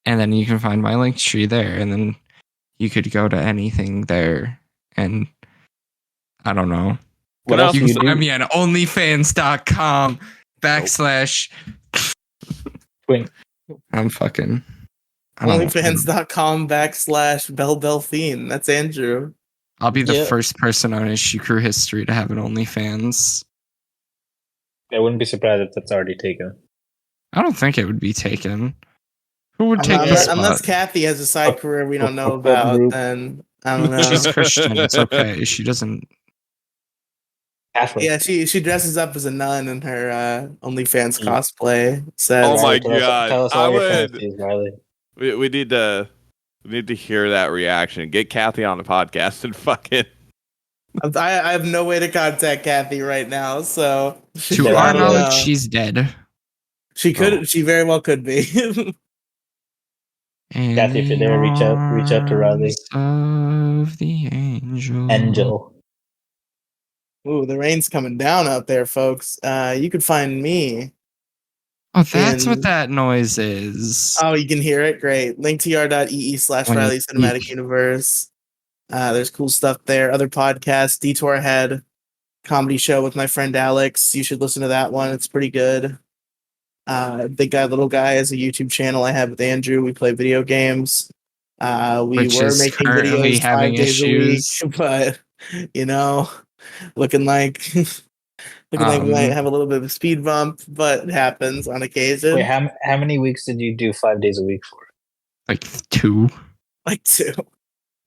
[SPEAKER 2] And then you can find my link tree there, and then you could go to anything there, and I don't know.
[SPEAKER 3] What else
[SPEAKER 2] You
[SPEAKER 3] do you
[SPEAKER 2] can find
[SPEAKER 3] do?
[SPEAKER 2] me on onlyfans.com /
[SPEAKER 3] Twink.
[SPEAKER 2] I'm fucking. I don't know.
[SPEAKER 1] Onlyfans.com / That's Andrew.
[SPEAKER 2] I'll be the
[SPEAKER 3] Yeah.
[SPEAKER 2] first person on Issue Crew history to have an OnlyFans.
[SPEAKER 3] I wouldn't be surprised if that's already taken.
[SPEAKER 2] I don't think it would be taken. Who would take the
[SPEAKER 1] Unless,
[SPEAKER 2] spot?
[SPEAKER 1] unless Kathy has a side career we don't know
[SPEAKER 3] a
[SPEAKER 1] about,
[SPEAKER 3] group.
[SPEAKER 1] then I don't know.
[SPEAKER 2] She's Christian. It's okay. She doesn't.
[SPEAKER 3] Catholic.
[SPEAKER 1] Yeah, she dresses up as a nun in her OnlyFans cosplay. Says,
[SPEAKER 4] Oh my
[SPEAKER 3] Riley, tell us
[SPEAKER 4] God.
[SPEAKER 3] all your
[SPEAKER 4] I would-
[SPEAKER 3] fantasies, Riley.
[SPEAKER 4] We need to hear that reaction. Get Kathy on the podcast and fucking.
[SPEAKER 1] I have no way to contact Kathy right now, so
[SPEAKER 2] To
[SPEAKER 3] Yeah,
[SPEAKER 2] our
[SPEAKER 3] I don't
[SPEAKER 2] knowledge,
[SPEAKER 1] know.
[SPEAKER 2] she's dead.
[SPEAKER 1] She very well could be.
[SPEAKER 2] In
[SPEAKER 3] Kathy, if you're there, reach out to Riley.
[SPEAKER 2] arms of the angel.
[SPEAKER 3] Angel.
[SPEAKER 1] Ooh, the rain's coming down out there, folks. You could find me.
[SPEAKER 2] Oh, that's
[SPEAKER 1] in-
[SPEAKER 2] what that noise is.
[SPEAKER 1] Oh, you can hear it? Great. linktr.ee/Riley Cinematic Universe. There's cool stuff there. Other podcasts, Detour Ahead, comedy show with my friend Alex. You should listen to that one. It's pretty good. Big Guy Little Guy is a YouTube channel I have with Andrew. We play video games. We
[SPEAKER 2] Which
[SPEAKER 1] were
[SPEAKER 2] is
[SPEAKER 1] making
[SPEAKER 2] currently
[SPEAKER 1] videos
[SPEAKER 2] having
[SPEAKER 1] 5 days
[SPEAKER 2] issues.
[SPEAKER 1] a week, but looking like we might have a little bit of a speed bump, but it happens on occasion.
[SPEAKER 3] Wait, how many weeks did you do 5 days a week for?
[SPEAKER 2] Like 2
[SPEAKER 1] Like 2.
[SPEAKER 2] and a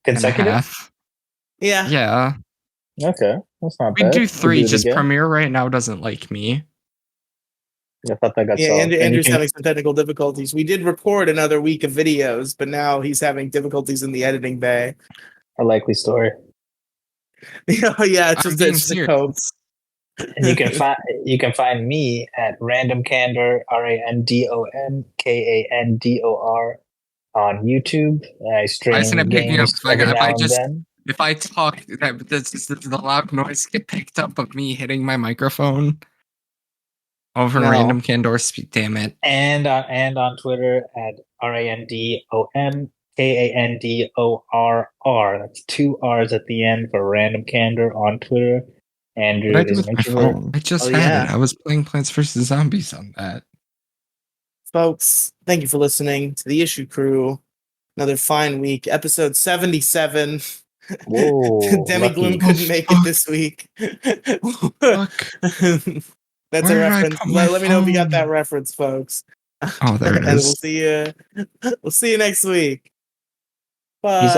[SPEAKER 3] Consecutive?
[SPEAKER 2] half.
[SPEAKER 1] Yeah.
[SPEAKER 2] Yeah.
[SPEAKER 3] Okay, that's not
[SPEAKER 2] We
[SPEAKER 3] bad.
[SPEAKER 2] do
[SPEAKER 3] Could
[SPEAKER 2] 3.
[SPEAKER 3] it
[SPEAKER 2] Just
[SPEAKER 3] again.
[SPEAKER 2] Premiere right now doesn't like me.
[SPEAKER 3] I thought that got
[SPEAKER 1] Yeah,
[SPEAKER 3] solved. And you
[SPEAKER 1] Andrew's
[SPEAKER 3] can-
[SPEAKER 1] having some technical difficulties. We did record another week of videos, but now he's having difficulties in the editing bay.
[SPEAKER 3] a likely story.
[SPEAKER 1] Oh yeah, it's
[SPEAKER 2] I'm
[SPEAKER 1] just
[SPEAKER 2] being
[SPEAKER 1] it's just a cope.
[SPEAKER 2] serious.
[SPEAKER 3] And you can find me at Random Candor, RANDOMKANDOR on YouTube. I stream
[SPEAKER 2] isn't it picking
[SPEAKER 3] games
[SPEAKER 2] up? Like,
[SPEAKER 3] every
[SPEAKER 2] if
[SPEAKER 3] now
[SPEAKER 2] I
[SPEAKER 3] and
[SPEAKER 2] just-
[SPEAKER 3] then.
[SPEAKER 2] If I talk, the loud noise get picked up of me hitting my microphone over
[SPEAKER 1] No.
[SPEAKER 2] Random Candor speak. Damn it!
[SPEAKER 3] And on Twitter at RANDOMKANDORR. That's 2 R's at the end for Random Candor on Twitter. Andrew
[SPEAKER 2] What did I do
[SPEAKER 3] is
[SPEAKER 2] with
[SPEAKER 3] an
[SPEAKER 2] my
[SPEAKER 3] introvert.
[SPEAKER 2] phone? I just
[SPEAKER 1] Oh,
[SPEAKER 2] had
[SPEAKER 1] yeah.
[SPEAKER 2] it. I was playing Plants vs Zombies on that.
[SPEAKER 1] Folks, thank you for listening to the Issue Crew. Another fine week, episode 77.
[SPEAKER 3] Whoa,
[SPEAKER 1] Demi
[SPEAKER 3] lucky.
[SPEAKER 1] Gloom couldn't make it this week.
[SPEAKER 2] Fuck.
[SPEAKER 1] That's
[SPEAKER 2] Where
[SPEAKER 1] a
[SPEAKER 2] did I
[SPEAKER 1] reference.
[SPEAKER 2] put my
[SPEAKER 1] Let me know if you got
[SPEAKER 2] phone?
[SPEAKER 1] that reference, folks.
[SPEAKER 2] Oh, there it
[SPEAKER 1] And
[SPEAKER 2] is.
[SPEAKER 1] we'll see you next week. Bye.
[SPEAKER 3] Peace out.